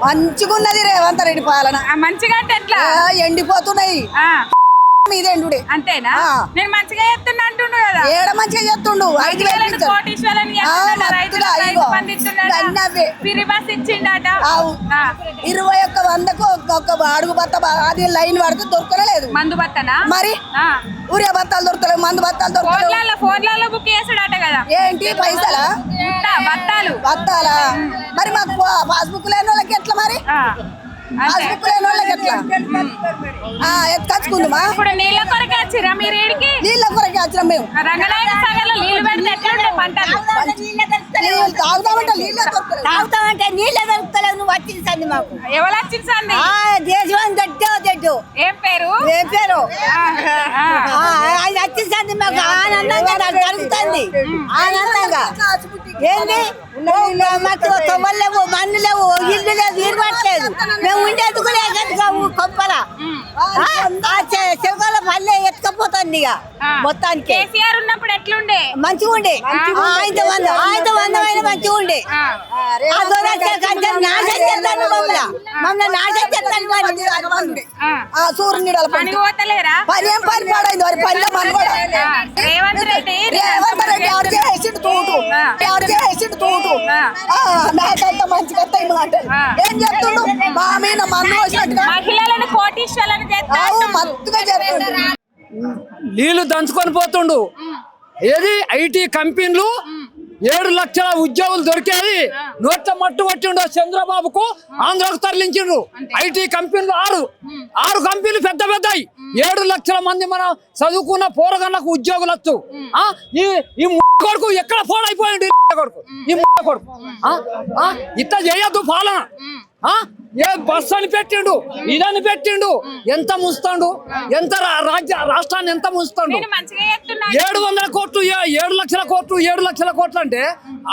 మంచిగున్నది రేవంత్ రెడ్డి పాలన. మంచిగా అంటే ఎట్లా ఎండిపోతున్నాయి మీదేండు అంతేనా? నేను మంచిగా చేస్తున్నా అంటుండు కదా. ఏడ మంచిగా చేస్తుండు. 21,100కు ఒక అడుగు బత్త అది లైన్ పడితే దొరకలేదు. మందు బత్తనా మరి ఊరియా బత్తాలు దొరకలేవు, మందు బత్తాలు దొరకలేవు. ఫోన్లలో బుక్ చేసాడట కదా. ఏంటి పైసలా బత్తాలా? మరి మాకు పాస్బుక్ లేని వాళ్ళకి ఎట్లా? మరి పాస్బుక్ లేని వాళ్ళకి ఎట్లా ఎత్తుకొచ్చుకుందామా? ఇప్పుడు నీళ్ళ కొరకే వచ్చిరా మీరు? నీళ్ళ కొరకే వచ్చినాం మేము. రంగనాయక సాగర్ లో నీళ్లు పెడితే ఎట్లా పంటలు తాగుతామంటే నీళ్ళే దొరుకుతలేదు. తాగుతామంటే నీళ్ళే దొరుకుతలేవు. నువ్వు వచ్చింది మాకు. ఎవరు వచ్చింది? దేశం దడ్డు. ఏం పేరు? అది వచ్చింది మాకు. ఆనందంగా నాకు జరుగుతుంది. ఆనందంగా ఏంది? మాకు తొవ్వలు లేవు, మన్ను లేవు, ఇల్లు లేదు, ఇరవట్లేదు. మేము ఉండేందుకు లేక కొప్పల చెరుకుల పల్లె ఎత్తుకపోతుంది. ఇక మొత్తానికి కేసీఆర్ ఉన్నప్పుడు ఎట్లుండే? మంచిగా ఉండే. ఆయన వందమైన మంచిగా ఉండే. నాశం చేస్తాను మమ్మల్ని నాశం చేస్తాను. సూర్యుని పని పోతలేరా? పని ఏం పని పడైంది? మరి పని రేవంత్ రెడ్డి ఎవరు చేసిండు తూటు, ఎవరు చేసిండు తూటు. నాకంతా మంచిగా ఏం చెప్తుండు? మా మీద మన్ను వచ్చినట్టుగా మహిళలను కోటీశ్వరులను మత్తుగా చెప్తుండు. నీళ్లు దంచుకొని పోతుండు. ఏది ఐటీ కంపెనీలు 7 లక్షల ఉద్యోగులు దొరికేది నోట్ల మట్టు కొట్టిండు చంద్రబాబుకు. ఆంధ్రాకు తరలించిండ్రు. ఐటీ కంపెనీలు 6 కంపెనీలు పెద్ద పెద్దయి. 7 లక్షల మంది మనం చదువుకున్న పోరగళ్ళకు ఉద్యోగులు వచ్చు. ఈ కొడుకు ఎక్కడ ఫోన్ అయిపోయింది కొడుకు. ఈ కొడుకు ఇట్లా చేయొద్దు పాలన. ఏ బస్ అని పెట్టిండు, ఇదని పెట్టిండు. ఎంత ముస్తాడు, ఎంత రాష్ట్రాన్ని ఎంత ముస్తాడు. 700 కోట్లు, 7 లక్షల కోట్లు, 7 లక్షల కోట్లు అంటే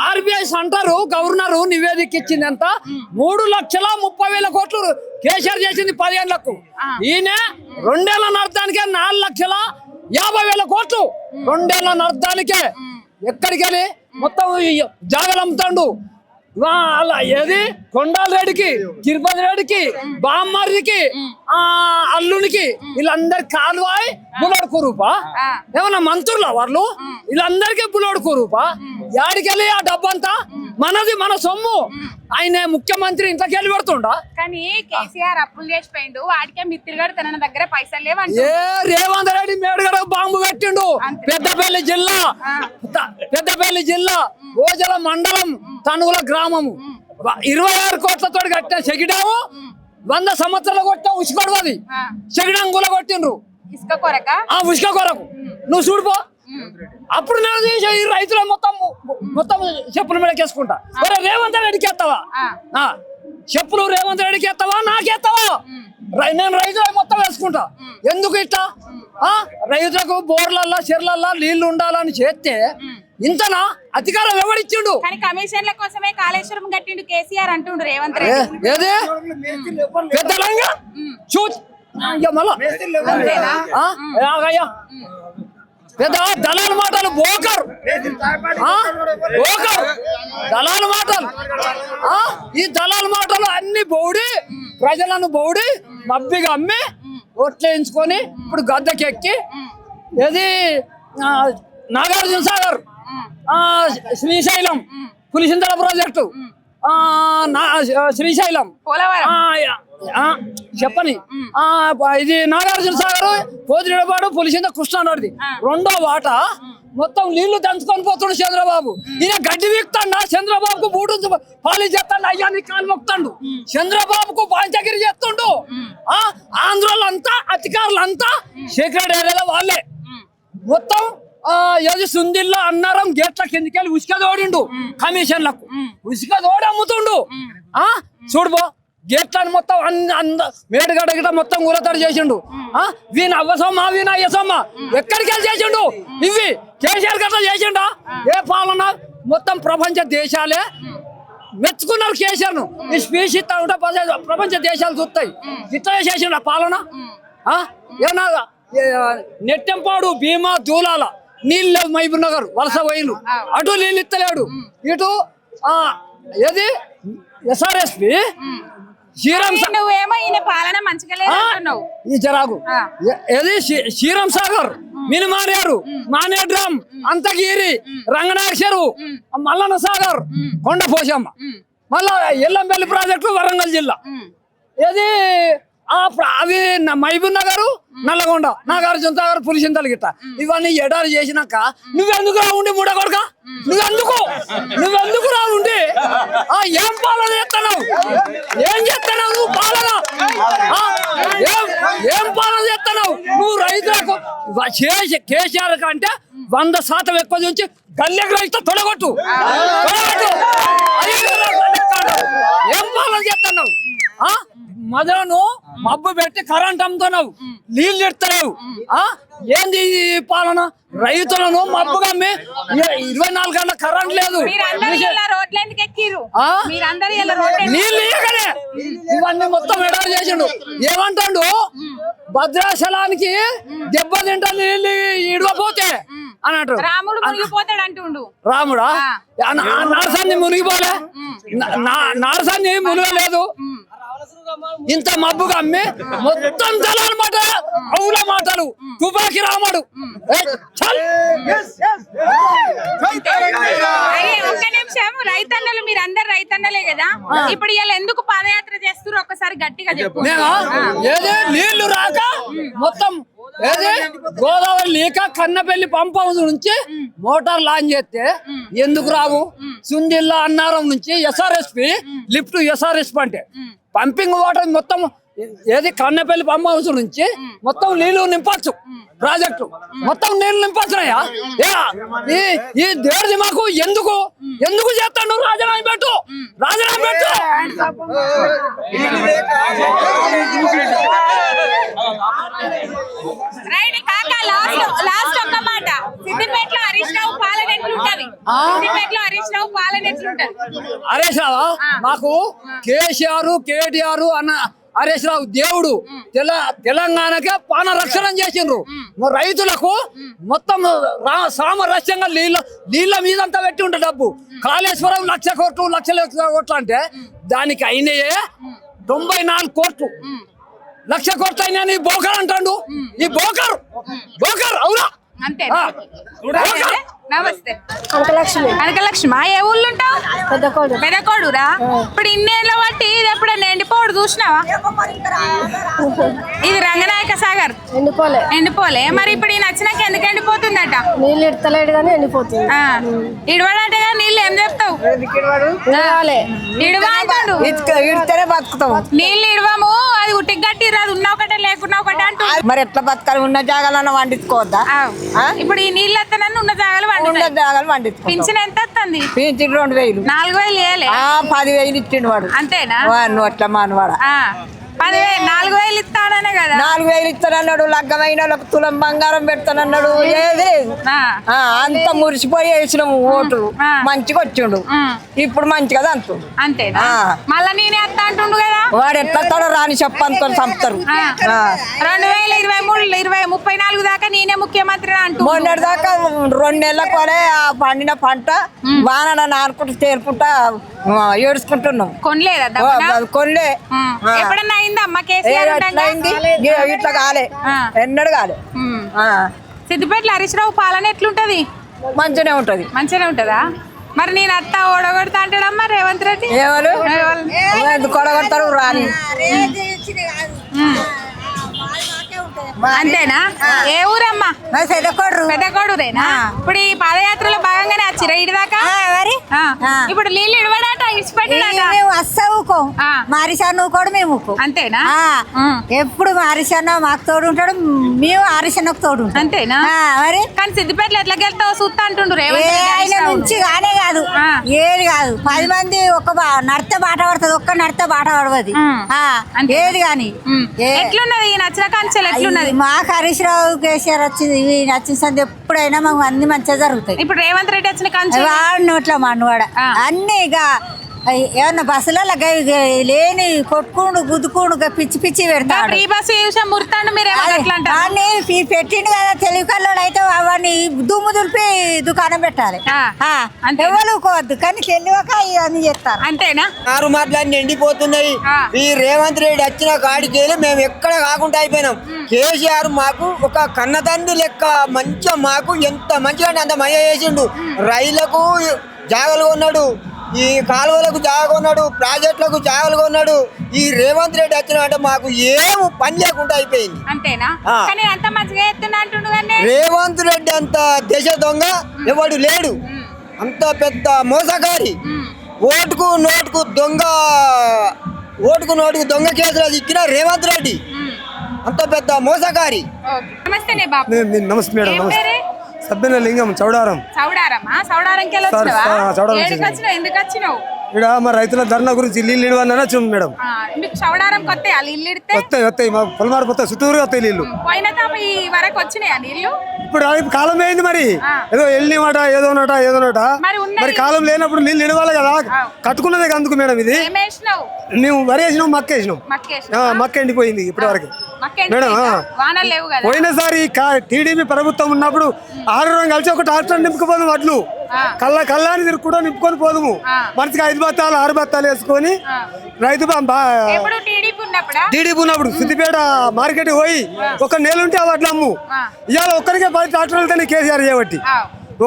ఆర్బీఐ అంటారు. గవర్నర్ నివేదిక ఇచ్చింది ఎంత? 3,30,000 కోట్లు కేసీఆర్ చేసింది 10 ఏళ్లకు. ఈయన 2 ఏళ్ల నడతానికే 4,50,000 కోట్లు. 2 ఏళ్ల నడతానికే ఎక్కడికి వెళ్ళి మొత్తం జాగలు అమ్ముతాడు. అలా ఏది కొండాల రెడ్డికి, తిరుపతి రెడ్డికి, బామ్మారికి, అల్లునికి వీళ్ళందరికి కాలువాయి బులోడుకోరూపా? ఏమన్నా మంత్రులా వాళ్ళు? వీళ్ళందరికీ బులోడుకోరూపా? యాడికెళ్ళి ఆ డబ్బంతా మనది, మన సొమ్ము. ఆయన ముఖ్యమంత్రి ఇంట్లోకి వెళ్ళి పెడుతుండా? కానీ కేసీఆర్ అప్పులు చేసిపోయిండు. వాడికే మిత్రుగాడు తన దగ్గర పైసలు లేవంట. ఏ రేవంత్ రెడ్డి మేడుగడ బాంబు పెట్టిండు. పెద్దపల్లి జిల్లా ఓజల మండలం తనుగుల గ్రామము 26 కోట్లతో కట్టిన చెగిడాము. 100 సంవత్సరాలు కొట్టిన ఉసుకొడు. అది చెగిడంగుల కొట్టిండ్రు. ఇసుక కొరకు నువ్వు చూడిపో. అప్పుడు నేను ఈ రైతులు మొత్తం చెప్పుల మీదకేసుకుంటా. రేవంత్ రెడ్డికి ఎత్తావా చెప్పులు? రేవంత్ రెడ్డికి ఎత్తావా? నాకెత్తావా? నేను రైతులు మొత్తం వేసుకుంటా. ఎందుకు ఇట్లా? రైతులకు బోర్లల్లా చెర్లల్లా నీళ్లు ఉండాలని చేస్తే ఇంతనా అధికారం ఎవడిచ్చిండు? కమిషన్ల కోసమే కాళేశ్వరం కట్టిండు కేసీఆర్ అంటుండు రేవంత్ రెడ్డి. ఏది పెద్దలంగా పెద్ద దళాల మాటలు బోకర్ దళాల మాటలు. ఈ దళాల మాటలు అన్ని బౌడి ప్రజలను బౌడి మబ్బిగా అమ్మి ఓట్లేయించుకొని ఇప్పుడు గద్దెకెక్కి ఏది నాగార్జున సాగర్, శ్రీశైలం, పులిసింతల ప్రాజెక్టు, శ్రీశైలం చెప్పని ఇది నాగార్జున సాగర్, పోతిరెడ్డిపాడు, పులిసింత, కృష్ణానది 2వ వాట మొత్తం నీళ్లు దంచుకొని పోతుండు చంద్రబాబు. ఈయన గడ్డి వీక్తాడు. చంద్రబాబుకు బూటు పాలి చేస్తాడు. అయ్యాన్ని కాలు మొక్తాడు. చంద్రబాబుకు పాంచగిరి చేస్తుండు. ఆంధ్రులంతా అధికారులంతా సీక్రెట్ ఏరియాలో వాళ్ళే. మొత్తం ఏది సుందిల్లో అన్నారం గేట్ల కిందికెళ్ళి ఉసుక తోడిండు. కమిషన్లకు ఉసుక తోడి అమ్ముతుండు. చూడుబో గేట్లని మొత్తం మేడుగడ గిట మొత్తం ఊరతడి చేసిండు. వీణ అవ్వసమ్మా, వీణ అయ్యసమ్మా ఎక్కడికి వెళ్ళి చేసిండు. ఇవి కేసీఆర్ గట్లా చేసిండా? ఏ పాలన మొత్తం ప్రపంచ దేశాలే మెచ్చుకున్నారు కేసీఆర్ ను. ఈ స్పీచ్ ఇస్తా ఉంటే ప్రపంచ దేశాలు చూస్తాయి. ఇట్లా చేసిండు ఆ పాలన. ఏమన్నా నెట్టెంపాడు, భీమా, దూలాల నీళ్ళు లేవు. మహబూబ్ నగర్ వలస పోయిలు. అటు నీళ్ళు ఇస్తలేడు. ఇటు ఏది ఎస్ఆర్ఎస్పి శ్రీరామ్ నువ్వేమో ఈయన పాలన మంచిగా లేదు అంటున్నావు. ఈ జరాగు ఏది శ్రీరామ్ సాగర్, మినిమారేరు, మానేడ్రామ్, అంతగిరి, రంగనాయక్షరు, మల్లన్న సాగర్, కొండపోశమ్మ, మళ్ళా ఎల్లంపల్లి ప్రాజెక్టు వరంగల్ జిల్లా, ఏది అవి మహబూబ్ నగర్, నల్లగొండ, నాగార్జున సాగర్, పులిచింతలు గిట్ట ఇవన్నీ ఎడారి చేసినాక నువ్వెందుకు రావుండి మూడ కొడుక, నువ్వెందుకు రావుండి ఏం పాలన చేస్తున్నావు, ఏం చేస్తున్నావు నువ్వు పాలన, ఏం పాలన చేస్తున్నావు నువ్వు రైతులకు. కేసీఆర్ కంటే 100% ఎక్కువ నుంచి గల్లెకి రైతు తొడగొట్టు, ఏం పాలన చేస్తున్నావు. మొదలను మబ్బు పెట్టి కరెంట్ అమ్ముతున్నావు, నీళ్ళు ఎడతలేవు. ఏంది ఈ పాలన? రైతులను మబ్బు కమ్మి 24 గంటల కరెంట్ లేదు, నీళ్ళు ఇయ్యగలే. ఇవన్నీ మొత్తం ఎడా చేసిండు. ఏమంటాడు? భద్రాచలానికి దెబ్బతింటా నీళ్ళు ఇడవపోతే అన్నట్టు రాముడా నరసాన్ని మునిగిపోలే, నరసాన్ని మునిగలేదు. ఇంత మబ్బుగా అమ్మి మొత్తం తెలనమాట అవుల మాటలు తుపాకి రాముడు. ఒక్క నిమిషం, రైతన్నలు మీరు అందరు రైతన్నలే కదా, ఇప్పుడు ఇలా ఎందుకు పాదయాత్ర చేస్తున్నారు ఒక్కసారి గట్టిగా చెప్పు. ఏదే నీళ్లు రాక మొత్తం ఏదే గోదావరి లేక కన్నపల్లి పంప్ హౌస్ నుంచి మోటార్ లాంచ్ చేస్తే ఎందుకు రావు? సుందిల్లా అన్నారం నుంచి ఎస్ఆర్ఎస్పి లిఫ్ట్ ఎస్ఆర్ఎస్పి అంటే పంపింగ్ వాటర్ మొత్తం ఏది కన్నపల్లి పంప్ హౌస్ నుంచి మొత్తం నీళ్లు నింపచ్చు, ప్రాజెక్టు మొత్తం నీళ్లు నింపచ్చున్నాయా? ఈ దేవుడి మాకు ఎందుకు చేస్తాడు? రాజీనామా పెట్టు, రాజీనామా పెట్టు. లాస్ట్ ఒక్క మాట, సిద్దిపేటలో హరీష్ రావు పాలన ఎట్లుంటది? సిద్దిపేటలో హరీష్ రావు పాలన ఎట్లుంటది? హరీష్ రావు మాకు కేసీఆర్ కేటీఆర్ అన్న హరీష్ రావు దేవుడు. తెలంగాణకే పాన రక్షణ చేసిండ్రు. రైతులకు మొత్తం సామరస్యంగా నీళ్ళ మీదంతా పెట్టి ఉంటే డబ్బు. కాళేశ్వరం 1,00,000 కోట్లు 1,00,000 కోట్లు అంటే దానికి అయినాయే 94 కోట్లు. 1,00,000 కోట్లు అయినా నీ బోకర్ అంటాడు. ఈ బోకర్ అవునా? అంతే. నమస్తే. కనకలక్ష్మి ఏ ఊళ్ళు ఉంటావు? పెదకోడురా. ఇప్పుడు ఇన్నేళ్ళ బట్టి ఇది ఎప్పుడైనా ఎండిపోడు చూసినావా? ఇది రంగనాయక సాగర్ ఎండిపోలే. మరి ఇప్పుడు ఈ నచ్చినాక ఎందుకు ఎండిపోతుందట? నీళ్ళు ఇడతలేడు కానీ ఎండిపోతుంది. ఇడవడంటే కానీ నీళ్ళు ఏం చెప్తావు? ఇడవా అంటాడు. నీళ్ళు ఇడవము, అది ఉట్టికి గట్టి రాదు, ఉన్న ఒకటే లేకున్నా ఒకటే అంటూ. మరి ఎట్లా బతకాలి? ఉన్న జాగాలన్నా వండించుకోవద్దా? ఇప్పుడు ఈ నీళ్ళు ఎత్తనని ఉన్న జాగాలు వండించుకో. పింఛన్ ఎంత వస్తుంది? పింఛన్ 2,000. 4,000 ఇవ్వలే? 10,000 ఇచ్చిండు వాడు. అంతేనా? నువ్వు అట్లా మానవాడ 10,000 4,000 ఇస్తాననే కదా. 4,000 ఇస్తానన్నాడు. లగ్గమైన వాళ్ళకి తులం బంగారం పెడతానన్నాడు. ఏది అంత మురిసిపోయి వేసినాము ఓటు. మంచిగా వచ్చిండు. ఇప్పుడు మంచిగా అంటు. అంతేనా? మళ్ళా నేనే అత్త అంటుండు కదా. వాడు ఎట్లా తోడో రాని చెప్పనుకో చంపుతారు. 2023 34 దాకా నేనే ముఖ్యమంత్రి అంటూ. మొన్నటి దాకా 2 నెలల కొనే ఆ పండిన పంట వాన నానుకుంటూ తేరుకుంటా ఏడుచుకుంటున్నాం. కొనలేదా? కొనలే. ఎప్పుడన్నా అయిందమ్మా కేసీఆర్? ఇట్లా కాలే, ఎన్నడు కాలే. సిద్దిపేటలో హరీష్ రావు పాలన ఎట్లుంటది? మంచిగానే ఉంటది. మంచిగానే ఉంటదా? మరి నేను అత్త ఓడగొడతా అంటాడమ్మా రేవంత్ రెడ్డి. ఎవరు కొడగొడతారు? రాని. అంతేనా? ఏ ఊరమ్మా? పెద్దకోడురేనా? ఇప్పుడు ఈ పాదయాత్రలో భాగంగానే వచ్చిరా ఇటు దాకా? ఇప్పుడు నీళ్ళు ఇడవడాట ఇచ్చిపెట్టాడట. అస్సవుకో మారిసార్ నువ్వు కూడా మేము అంతేనా? ఎప్పుడు మారిసాన్న మాకు తోడు ఉంటాడు, మేము ఆరిసన్నకు తోడు ఉంటాం. అంతేనా? మరి కానీ సిద్దిపేటలో ఎట్లా గెలుతావు చూస్తా అంటుండ్రు. నుంచి కానే కాదు, ఏది కాదు. 10 మంది ఒక నడితే బాట పడుతుంది, ఒక్క నడితే బాట పడవది. ఏది కాని ఎట్లున్నది ఈ నచ్చిన కాంచెలు ఎట్లున్నది? మాకు హరీష్ రావు కేసీఆర్ వచ్చింది, ఇవి నచ్చిన సంది ఎప్పుడైనా మాకు అన్ని మంచిగా జరుగుతాయి. ఇప్పుడు రేవంత్ రెడ్డి వచ్చిన కాంచెలు వాడు నోట్ల మనవాడ అన్ని ఇక ఏమన్నా బస్సులలో లేని కొట్టుకుండు గుద్దుకుండు పిచ్చి పిచ్చి పెడతాడు ఫ్రీ బస్సు చూసా ముర్తాడు మీరేమో అట్లా అంటారు. దాన్ని పెట్టిండు కదా తెలివి కల్లోడు అయితే అవన్నీ దుమ్ము దులిపి దుకాణం పెట్టాలి అంతే. ఎవరుకోవద్దు కానీ తెలియక అని చెప్తారు. అంతేనా? ఆరు మాటలన్నీ ఎండిపోతున్నాయి. ఈ రేవంత్ రెడ్డి వచ్చిన కాడికి మేము ఎక్కడ కాకుండా అయిపోయినాం. కేసీఆర్ మాకు ఒక కన్నతండ్రి లెక్క మంచిగా మాకు ఎంత మంచిగా అంటే అంత మయ చేసిండు. రైళ్లకు జాగలు కొన్నాడు, ఈ కాలువలకు జాగ కొన్నాడు, ప్రాజెక్టులకు జాగలు కొన్నాడు. ఈ రేవంత్ రెడ్డి వచ్చిన అంటే మాకు ఏం పని లేకుండా అయిపోయింది. అంతేనా? కానీ అంత మంచిగా ఎత్తున్నా అంటుండు కానీ రేవంత్ రెడ్డి అంత దేశ దొంగ ఎవడు లేడు. అంత పెద్ద మోసగారి ఓటుకు నోటుకు దొంగ కేసులు ఇచ్చిన రేవంత్ రెడ్డి అంత పెద్ద మోసగారి. నమస్తేనే బాబు. నమస్తే మేడం. ఏం పేరే? సబ్బిన లింగం చౌడారం. చౌడారమా? చౌడారంకి వెళ్ళి వచ్చినావా? చౌడారం ఏడికి వచ్చినావు? ఎందుకు వచ్చినావు? ఇక్కడ మా రైతుల ధర్నా గురించి నీళ్ళు ఇవ్వని వచ్చింది మేడం. మీకు చౌడారం కొత్త ఇల్లు ఇడితే వస్తాయి మా పొలమారు పోతాయి, చుట్టూరు వస్తాయి నీళ్ళు. పోయిన తాప ఈ వరకు వచ్చినాయా నీళ్లు? ఇప్పుడు కాలం అయింది మరి, ఏదో వెళ్ళినమాట ఏదోనట మరి ఉన్నాయి. మరి కాలం లేనప్పుడు నీళ్ళు ఇవ్వాలి కదా, కట్టుకున్నదే అందుకు మేడం. ఇది ఏమేసినావు? మేము వరి వేసినాం, మక్క వేసినాం. మక్క ఎండిపోయింది ఇప్పటి వరకు మేడం. వానలు లేవు కదా. పోయినసారి టీడీపీ ప్రభుత్వం ఉన్నప్పుడు 6 రోజులు కలిసి ఒక ట్రాక్టర్ నింపుకుపోదాం, వడ్లు కళ్ళని తిరుగుకుంటూ నింపుకొని పోదుము. మనిషికి 5 బత్తాలు 6 బత్తాలు వేసుకొని రైతు టీడీపీ ఉన్నప్పుడు సిద్దిపేట మార్కెట్ పోయి ఒక నెల ఉంటే ఆ వడ్లు అమ్ము. ఇవాళ ఒక్కరికే 10 ట్రాక్టర్లు వెళ్తాయి కేసీఆర్ చేయబట్టి,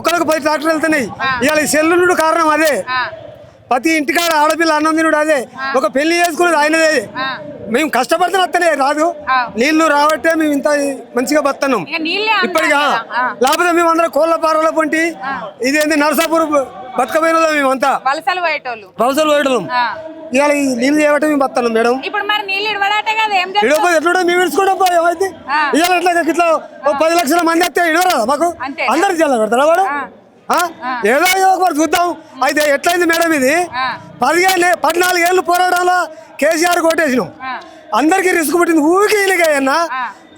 ఒక్కరికి 10 ట్రాక్టర్లు వెళ్తున్నాయి. ఇవాళ ఈ సెల్లుడు కారణం అదే. ప్రతి ఇంటికాడ ఆడపిల్ల అన్నం తినుడు అదే. ఒక పెళ్లి చేసుకునేది ఆయనదే. మేము కష్టపడితే వస్తలే రాదు, నీళ్లు రాబట్టే మేము ఇంత మంచిగా బతున్నాం ఇప్పటిగా. లేకపోతే మేము అందరం కోళ్ళ పారల పొంటి ఇదేంటి నరసాపూర్ బతకపోయిన మేమంతా వలసలు పోయేటోళ్ళం. ఇవాళ ఈ నీళ్ళు చేయబట్టే మేము బతున్నాం మేడం. ఇడవపోతే ఎట్లా మేము ఇడుచుకోవడం ఏమైంది. ఇవాళ ఇట్లా 10 లక్షల మంది వస్తే ఇడవరా మాకు? అందరు జిల్లా పెడతారా వాడు? ఏదో ఒకటి చూద్దాం. అయితే ఎట్లయింది మేడం ఇది? 14 ఏళ్ళు పోరాటంలో కేసీఆర్ కొట్టేసినాం, అందరికి రిస్క్ పుట్టింది. ఊరికి వీళ్ళకన్నా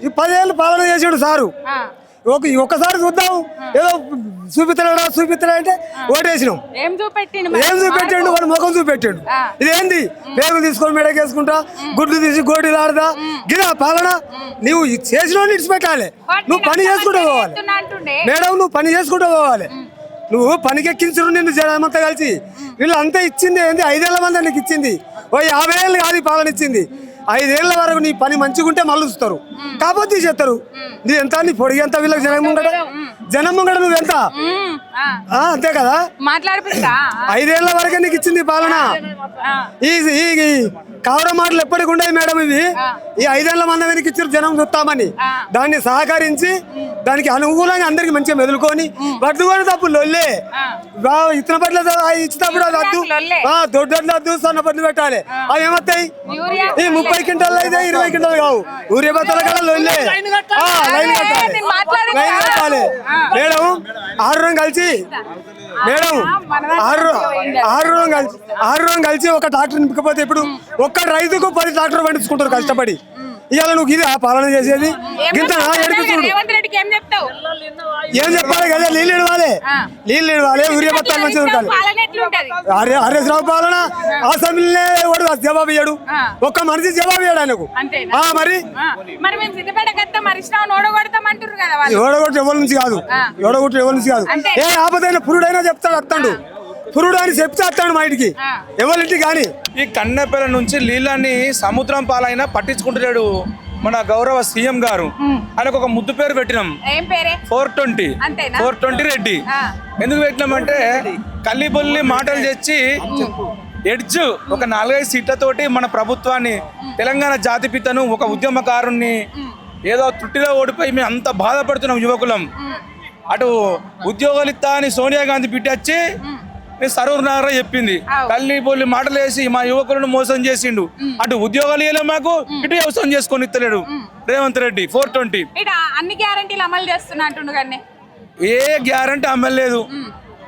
ఈ 10 ఏళ్ళు పాలన చేసాడు సారు. ఒక్కసారి చూద్దాం, ఏదో చూపిస్తాడా అంటే ఓటేసినాం. ఏం చూపెట్టాడు? వాడు ముఖం చూపెట్టాడు. ఇదేంది? పేరు తీసుకొని మెడకేసుకుంటా, గుడ్లు తీసి గోడీలు ఆడదా గిదా పాలన? నువ్వు చేసిన ఇడిచిపెట్టాలి, నువ్వు పని చేసుకుంటూ పోవాలి మేడం. నువ్వు పని చేసుకుంటూ పోవాలి. నువ్వు పనికెక్కించరు నిన్ను జనమంతా కలిసి. వీళ్ళు అంతా ఇచ్చింది ఏంది? 5 ఏళ్ల మంది నీకు ఇచ్చింది. 50 ఏళ్ళు కాదు పాలన ఇచ్చింది. 5 ఏళ్ల వరకు నీ పని మంచిగా ఉంటే మళ్ళుస్తారు, కాకపోతే తీసేస్తారు. నీ ఎంత, నీ పొడిగి ఎంత, వీళ్ళకి జనం ముంగడ నువ్వెంత, అంతే కదా. 5 ఏళ్ల వరకే నీకు ఇచ్చింది పాలన. ఈ కావడం మాటలు ఎప్పటికి ఉండవు మేడం. ఇవి ఈ 5 ఏళ్ల మంది వెనక్కి ఇచ్చారు జనం చూస్తామని. దాన్ని సహకరించి దానికి అనుకూలంగా అందరికి మంచిగా మెదులుకొని వడ్డుకొని తప్పు లొల్లే. ఇతర పట్ల ఇచ్చినప్పుడు అది వద్దు, దొడ్డట్లు వద్దు, సన్న పట్లు పెట్టాలి. అవి ఏమవుతాయి? ఈ 30 క్వింటాలు అయితే 20 క్వింటాలు కావు. ఊరే బత్తల కదా లొల్లే. లైన్ కట్టాలి మేడం. 6 రోజులు కలిసి మేడం 6 రోజులు కలిసి ఒక ట్రాక్టర్ నింపకపోతే ఇప్పుడు ఒక్క రైతుకు 10 ట్రాక్టర్ పండించుకుంటారు కష్టపడి. ఇవాళ నువ్వు ఇది పాలన చేసేది గింత ఏం చెప్పాలి కదా? నీళ్ళు ఇవ్వాలి, ఊరియా బత్తాలు మంచిగా దొరకాలి. హరీష్ రావు పాలన అసెంబ్లీనే వాడు జవాబు ఇయ్యాడు, ఒక్క మనిషి జవాబు ఇయ్యాడు ఆయనకు. మరి ఓడగొట్టు ఎవరి నుంచి కాదు, ఏ ఆపదైనా పురుడైనా చెప్తాడు, వస్తాడు పురుడు అని చెప్తే వస్తాడు మా ఇంటికి, ఎవరింటికి కానీ. ఈ కన్నెపల్లి నుంచి నీళ్ళని సముద్రం పాలైనా పట్టించుకుంటున్నాడు మన గౌరవ సీఎం గారు. ఆయనకు ఒక ముద్దు పేరు పెట్టినాం, 420 రెడ్డి. ఎందుకు పెట్టినామంటే కల్లిబొల్లి మాటలు తెచ్చి ఎడ్జ్ ఒక 4-5 సీట్లతోటి మన ప్రభుత్వాన్ని, తెలంగాణ జాతిపితను, ఒక ఉద్యమకారుణ్ణి ఏదో త్రుటిలో ఓడిపోయి మేము అంత బాధపడుతున్నాం యువకులం. అటు ఉద్యోగాలు ఇస్తా అని సోనియా గాంధీ పిట్టొచ్చి సర్వనారా చెప్పింది. తల్లి బొల్లి మాటలు వేసి మా యువకులను మోసం చేసిండు. అటు ఉద్యోగాలు ఇవ్వలే మాకు, ఇటు వ్యవసాయం చేసుకొని ఇస్తలేడు రేవంత్ రెడ్డి. 420 అన్ని గ్యారంటీలు అమలు చేస్తున్నా అంటుండు కానీ ఏ గ్యారంటీ అమలు లేదు.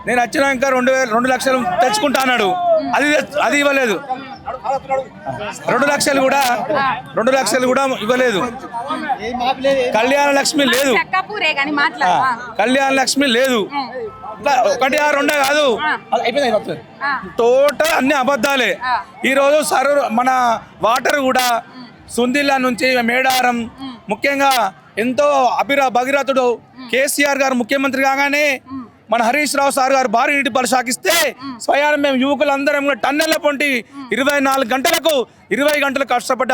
నేను వచ్చినాక 2 లక్షలు తెచ్చుకుంటా అన్నాడు, అది ఇవ్వలేదు. 2 లక్షలు కూడా ఇవ్వలేదు. కళ్యాణ లక్ష్మి లేదు, ఒకటి ఆ రెండే కాదు, అయిపోయింది. టోటల్ అన్ని అబద్ధాలే. ఈరోజు మన వాటర్ కూడా సుందిల్లా నుంచి మేడారం, ముఖ్యంగా ఎంతో భగీరథుడు కేసీఆర్ గారు ముఖ్యమంత్రి కాగానే మన హరీష్ రావు సార్ గారు భారీ నీటి పరిశాఖిస్తే స్వయాన మేము యువకులందరం కూడా టన్నెళ్ల పొంటి 24 గంటలకు 20 గంటలు కష్టపడ్డ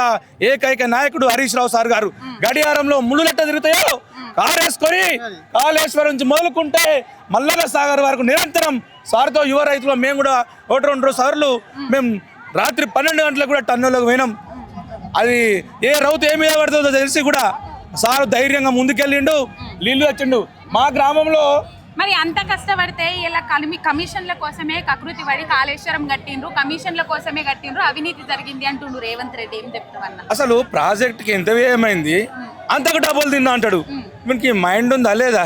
ఏకైక నాయకుడు హరీష్ రావు సార్ గారు. గడియారంలో ముళ్ళులెట్ట తిరుగుతాయో కారేసుకొని కాళేశ్వరం నుంచి మొదలుకుంటే మల్లన్న సాగర్ వరకు నిరంతరం సార్తో యువ రైతులు మేము కూడా 1-2 సార్లు మేము రాత్రి 12 గంటలకు కూడా టన్నులకు పోయినాం. అది ఏ రౌతు ఏమి పడుతుందో తెలిసి కూడా సారు ధైర్యంగా ముందుకెళ్ళిండు, నీళ్లు వచ్చిండు మా గ్రామంలో. మరి అంత కష్టపడితే ఇలా కమిషన్ల కోసమే కకృతి పడి కాళేశ్వరం కట్టిండ్రు, కమిషన్ల కోసమే కట్టిండ్రు, అవినీతి జరిగింది అంటుండ్రు రేవంత్ రెడ్డి. ఏం చెప్తావన్నా? అసలు ప్రాజెక్ట్కి ఎంత వ్యయమైంది, అంతకు డబ్బులు తిన్నా అంటాడు. మనకి మైండ్ ఉందా లేదా?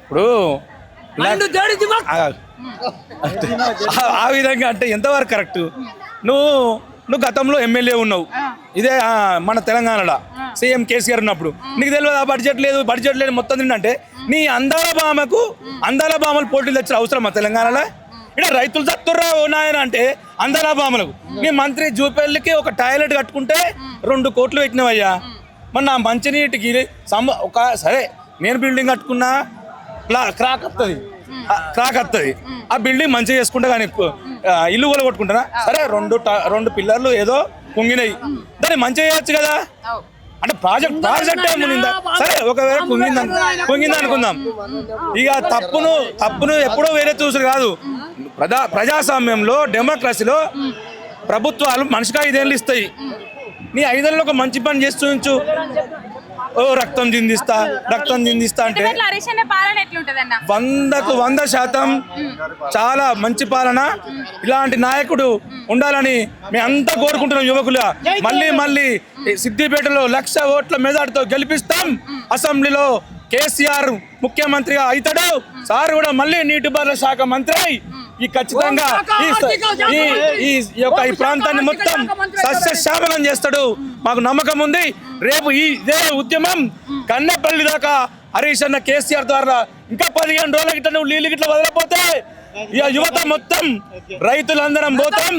ఇప్పుడు ఆ విధంగా అంటే ఎంతవరకు కరెక్ట్? నువ్వు గతంలో ఎమ్మెల్యే ఉన్నావు, ఇదే మన తెలంగాణలో సీఎం కేసీఆర్ ఉన్నప్పుడు. నీకు తెలియదు ఆ బడ్జెట్ లేదు మొత్తం తింటే నీ అందాల బామలు పోటీలు తెచ్చిన అవసరమా తెలంగాణలో? ఇక్కడ రైతులు చత్తుర్రా నాయన అంటే అందాల బామలకు. నీ మంత్రి జూపల్లికి ఒక టాయిలెట్ కట్టుకుంటే 2 కోట్లు పెట్టినవయ్యా. మరి నా మంచినీటికి సరే నేను బిల్డింగ్ కట్టుకున్నా క్రాక్ వస్తుంది, ఆ బిల్డింగ్ మంచిగా చేసుకుంటా కానీ ఇల్లు కూడా కొట్టుకుంటారా? సరే 2 పిల్లర్లు ఏదో కుంగినాయి, దాన్ని మంచిగా చేయొచ్చు కదా. అంటే ప్రాజెక్ట్ ఏముందా? సరే ఒకవేళ కుంగింది అనుకుందాం. ఇక తప్పును ఎప్పుడో వేరే చూసుడు కాదు. ప్రజాస్వామ్యంలో డెమోక్రసీలో ప్రభుత్వాలు మనిషికి 5 ఏళ్ళు ఇస్తాయి. నీ 5 ఏళ్ళలో ఒక మంచి పని చేసి చూపించు. రక్తం చిందిస్తా అంటే 100కు 100% చాలా మంచి పాలన. ఇలాంటి నాయకుడు ఉండాలని మేము అంతా కోరుకుంటున్నాం యువకులుగా. మళ్ళీ సిద్దిపేటలో 1,00,000 ఓట్ల మెజార్టీతో గెలిపిస్తాం. అసెంబ్లీలో కేసీఆర్ ముఖ్యమంత్రిగా అవుతాడు. సార్ కూడా మళ్ళీ నీటిపారుదల శాఖ మంత్రి ఈ ఖచ్చితంగా ఈ ప్రాంతాన్ని మొత్తం సస్యశ్యామలం చేస్తాడు. మాకు నమ్మకం ఉంది. రేపు ఇదే ఉద్యమం కన్నెపల్లి దాకా హరీష్ అన్న కేసీఆర్ ద్వారా ఇంకా 15 రోజుల గిట్ల నువ్వు నీళ్ళు గిట్ల వదలపోతే ఇక యువత మొత్తం రైతులందరం పోతాం.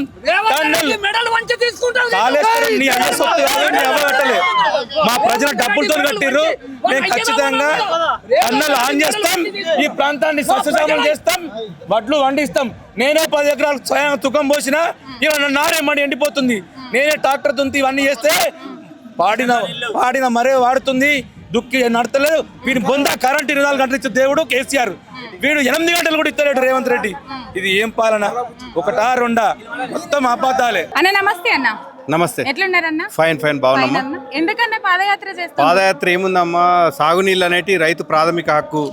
మా ప్రజల డబ్బులతో కట్టిర్రు, మేము ఖచ్చితంగా అన్నలు ఆన్ చేస్తాం. ఈ ప్రాంతాన్ని సస్యశ్యామలం చేస్తాం, వడ్లు వండిస్తాం. నేనే 10 ఎకరాలు స్వయం తుకం పోసినా ఇవాళ నారేమడి ఎండిపోతుంది. నేనే ట్రాక్టర్ తుంతి ఇవన్నీ చేస్తే పాడిన మరే వాడుతుంది, దుక్కి నడతలేదు. వీడి బొంద కరెంట్ 24 గంటలు ఇచ్చే దేవుడు కేసీఆర్. వీడు 8 గంటలు కూడా ఇస్తలేడు రేవంత్ రెడ్డి. ఇది ఏం పాలన? 1 2 మొత్తం అబద్ధాలే. అన్న నమస్తే. అన్న నమస్తే. ఎట్లున్నారన్న? ఫైన్ బాగున్నామ్మా. ఎందుకన్నా పాదయాత్ర చేస్తాం? పాదయాత్ర ఏముందమ్మా, సాగునీళ్ళు అనేటి రైతు ప్రాథమిక హక్కు.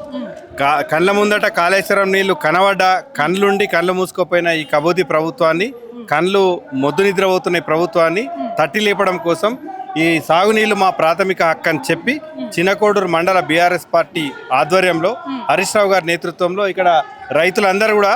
కళ్ళ ముందట కాళేశ్వరం నీళ్లు కనబడ్డా కళ్ళు మూసుకోపోయిన ఈ కబోది ప్రభుత్వాన్ని, కళ్ళు మొద్దు నిద్రపోతున్న ప్రభుత్వాన్ని తట్టి లేపడం కోసం ఈ సాగునీళ్లు మా ప్రాథమిక హక్కు అని చెప్పి చిన్నకోడూరు మండల బీఆర్ఎస్ పార్టీ ఆధ్వర్యంలో హరీష్ రావు గారి నేతృత్వంలో ఇక్కడ రైతులందరూ కూడా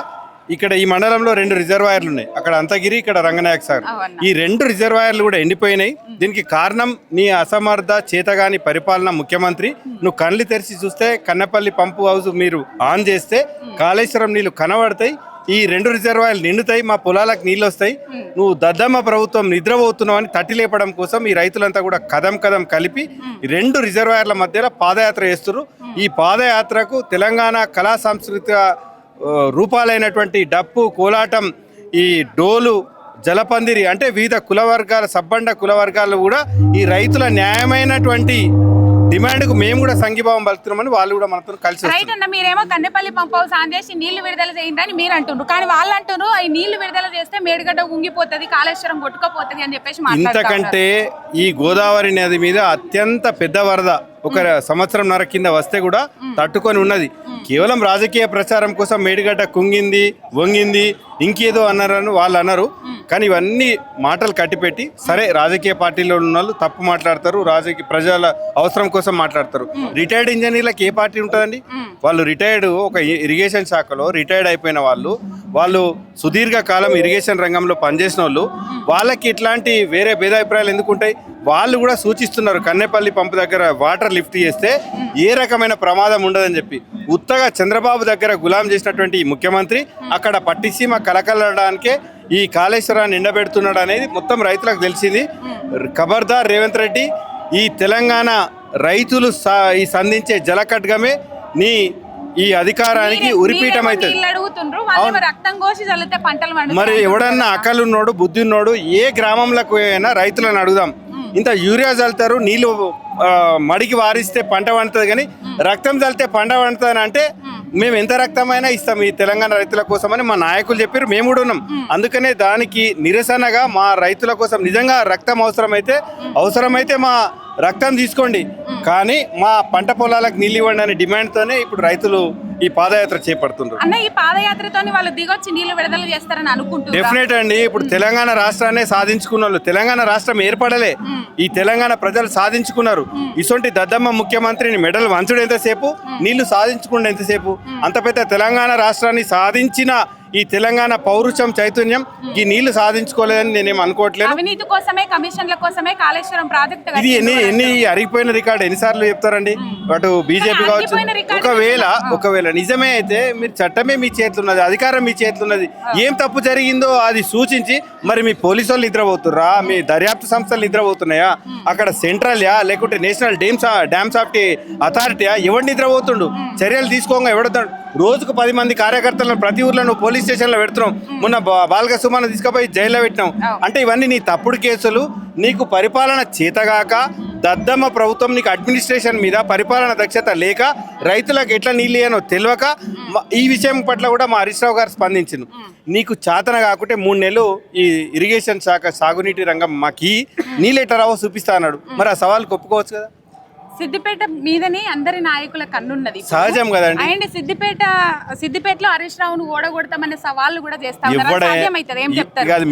ఇక్కడ ఈ మండలంలో 2 రిజర్వాయర్లు ఉన్నాయి. అక్కడ అంతగిరి, ఇక్కడ రంగనాయక సాగర్. ఈ 2 రిజర్వాయర్లు కూడా ఎండిపోయినాయి. దీనికి కారణం నీ అసమర్థ చేతగాని పరిపాలన ముఖ్యమంత్రి. నువ్వు కళ్ళు తెరిచి చూస్తే కన్నపల్లి పంపు హౌస్ మీరు ఆన్ చేస్తే కాళేశ్వరం నీళ్లు కనబడతాయి. ఈ 2 రిజర్వాయర్లు నిండుతాయి, మా పొలాలకు నీళ్ళు వస్తాయి. నువ్వు దద్దమ్మ ప్రభుత్వం నిద్రపోతున్నావు అని తట్టి లేపడం కోసం ఈ రైతులంతా కూడా కదం కలిపి 2 రిజర్వాయర్ల మధ్యలో పాదయాత్ర చేస్తున్నారు. ఈ పాదయాత్రకు తెలంగాణ కళా సాంస్కృతిక రూపాలైనటువంటి డప్పు, కోలాటం, ఈ డోలు, జలపందిరి అంటే వివిధ కుల వర్గాల సబ్బండ కుల వర్గాలు కూడా ఈ రైతుల న్యాయమైనటువంటి డిమాండ్కు మేము కూడా సంఘీభావం పలుకుతున్నామని వాళ్ళు కూడా మనతో కలిసి. రైట్ అన్న, మీరేమో కన్నెపల్లి పంప్ హౌస్ ఆన్ చేసి నీళ్లు విడుదల చేయిందని మీరు అంటున్నారు, కానీ వాళ్ళు అంటున్నారు ఈ నీళ్లు విడుదల చేస్తే మేడిగడ్డ ఉంగిపోతుంది, కాళేశ్వరం కొట్టుకపోతుంది అని చెప్పేసి. ఇంతకంటే ఈ గోదావరి నది మీద అత్యంత పెద్ద వరద 1 సంవత్సరంన్నర కింద వస్తే కూడా తట్టుకొని ఉన్నది. కేవలం రాజకీయ ప్రచారం కోసం మేడిగడ్డ కుంగింది, వంగింది, ఇంకేదో అన్నారని వాళ్ళు అన్నారు. కానీ ఇవన్నీ మాటలు కట్టిపెట్టి, సరే రాజకీయ పార్టీలో ఉన్న వాళ్ళు తప్పు మాట్లాడతారు, ప్రజల అవసరం కోసం మాట్లాడతారు. రిటైర్డ్ ఇంజనీర్లకు ఏ పార్టీ ఉంటుందండి? వాళ్ళు రిటైర్డ్ ఒక ఇరిగేషన్ శాఖలో రిటైర్డ్ అయిపోయిన వాళ్ళు వాళ్ళు సుదీర్ఘకాలం ఇరిగేషన్ రంగంలో పనిచేసిన వాళ్ళు, వాళ్ళకి ఇట్లాంటి వేరే భేదాభిప్రాయాలు ఎందుకుంటాయి? వాళ్ళు కూడా సూచిస్తున్నారు కన్నెపల్లి పంపు దగ్గర వాటర్ లిఫ్ట్ చేస్తే ఏ రకమైన ప్రమాదం ఉండదని చెప్పి. ఉత్తగా చంద్రబాబు దగ్గర గులాం చేసినటువంటి ఈ ముఖ్యమంత్రి అక్కడ పట్టిసీమ కలకలడానికే ఈ కాళేశ్వరాన్ని ఎండబెడుతున్నాడు అనేది మొత్తం రైతులకు తెలిసింది. ఖబర్దార్ రేవంత్ రెడ్డి, ఈ తెలంగాణ రైతులు ఈ సంధించే జలకడ్గమే నీ ఈ అధికారానికి ఉరిపీఠం అవుతుంది. మరి ఎవడన్నా అకలున్నోడు బుద్ధి ఉన్నోడు ఏ గ్రామంలోకి అయినా రైతులను అడుగుదాం, ఇంత యూరియా చల్లుతారు, నీళ్ళు మడికి వారిస్తే పంట పండుతుంది, కానీ రక్తం చల్లితే పంట పండుతుంది అంటే మేము ఎంత రక్తమైనా ఇస్తాం ఈ తెలంగాణ రైతుల కోసం అని మా నాయకులు చెప్పారు. మేము కూడా ఉన్నాం. అందుకనే దానికి నిరసనగా మా రైతుల కోసం నిజంగా రక్తం అవసరమైతే మా రక్తం తీసుకోండి, కానీ మా పంట పొలాలకు నీళ్ళు ఇవ్వండి అనే డిమాండ్తోనే ఇప్పుడు రైతులు ఈ పాదయాత్ర చేపడుతున్నారు. అన్న, ఈ పాదయాత్రతో వాళ్ళు దిగొచ్చి నీళ్లు విడుదల చేస్తారని అనుకుంటున్నారు? డెఫినెట్ అండి. ఇప్పుడు తెలంగాణ రాష్ట్రాన్ని సాధించుకున్న వాళ్ళు, తెలంగాణ రాష్ట్రం ఏర్పడలే, ఈ తెలంగాణ ప్రజలు సాధించుకున్నారు. ఇటువంటి దద్దమ్మ ముఖ్యమంత్రిని మెడల్ వంచుడు ఎంతసేపు, నీళ్లు సాధించుకుండా ఎంతసేపు? అంత పెద్ద తెలంగాణ రాష్ట్రాన్ని సాధించిన ఈ తెలంగాణ పౌరుషం చైతన్యం ఈ నీళ్లు సాధించుకోలేదని నేనేం అనుకోవట్లేదు. అవినీతి కోసమే, కమిషన్ల కోసమే కాళేశ్వరం ప్రాజెక్టు ఇది ఎన్ని అరిగిపోయిన రికార్డు ఎన్నిసార్లు చెప్తారండి? అటు బీజేపీ కావచ్చు. ఒకవేళ నిజమే అయితే మీరు చట్టమే మీ చేతులు ఉన్నది, అధికారం మీ చేతులు ఉన్నది. ఏం తప్పు జరిగిందో అది సూచించి మరి మీ పోలీసు వాళ్ళు నిద్రపోతుర్రా, మీ దర్యాప్తు సంస్థలు నిద్రపోతున్నాయా, అక్కడ సెంట్రల్యా లేకుంటే నేషనల్ డ్యామ్స్ ఆఫ్ అథారిటీయా, ఎవడు నిద్రపోతుండు? చర్యలు తీసుకోగా ఎవడతాడు? రోజుకు 10 మంది కార్యకర్తలను ప్రతి ఊర్లో నువ్వు పోలీస్ స్టేషన్లో పెడుతున్నాం. మొన్న బాల్క సుమన్ తీసుకుపోయి జైల్లో పెట్టినాం. అంటే ఇవన్నీ నీ తప్పుడు కేసులు. నీకు పరిపాలన చేతగాక, దద్దమ్మ ప్రభుత్వం నీకు అడ్మినిస్ట్రేషన్ మీద పరిపాలన దక్షత లేక, రైతులకు ఎట్లా నీళ్ళు ఇయ్యానో తెలియక ఈ విషయం పట్ల కూడా మా హరీష్ రావు గారు స్పందించింది. నీకు చాతన కాకుంటే 3 నెలలు ఈ ఇరిగేషన్ శాఖ సాగునీటి రంగం మాకు నీళ్ళు ఎట్లా రావో చూపిస్తా అన్నాడు. మరి ఆ సవాల్కి ఒప్పుకోవచ్చు కదా? సిద్దిపేట మీదని అందరి నాయకుల కన్నున్నది, సహజం కదండి. అండ్ సిద్దిపేటలో హరీష్ రావును ఓడగొడతామనే సవాళ్ళు కూడా చేస్తారు.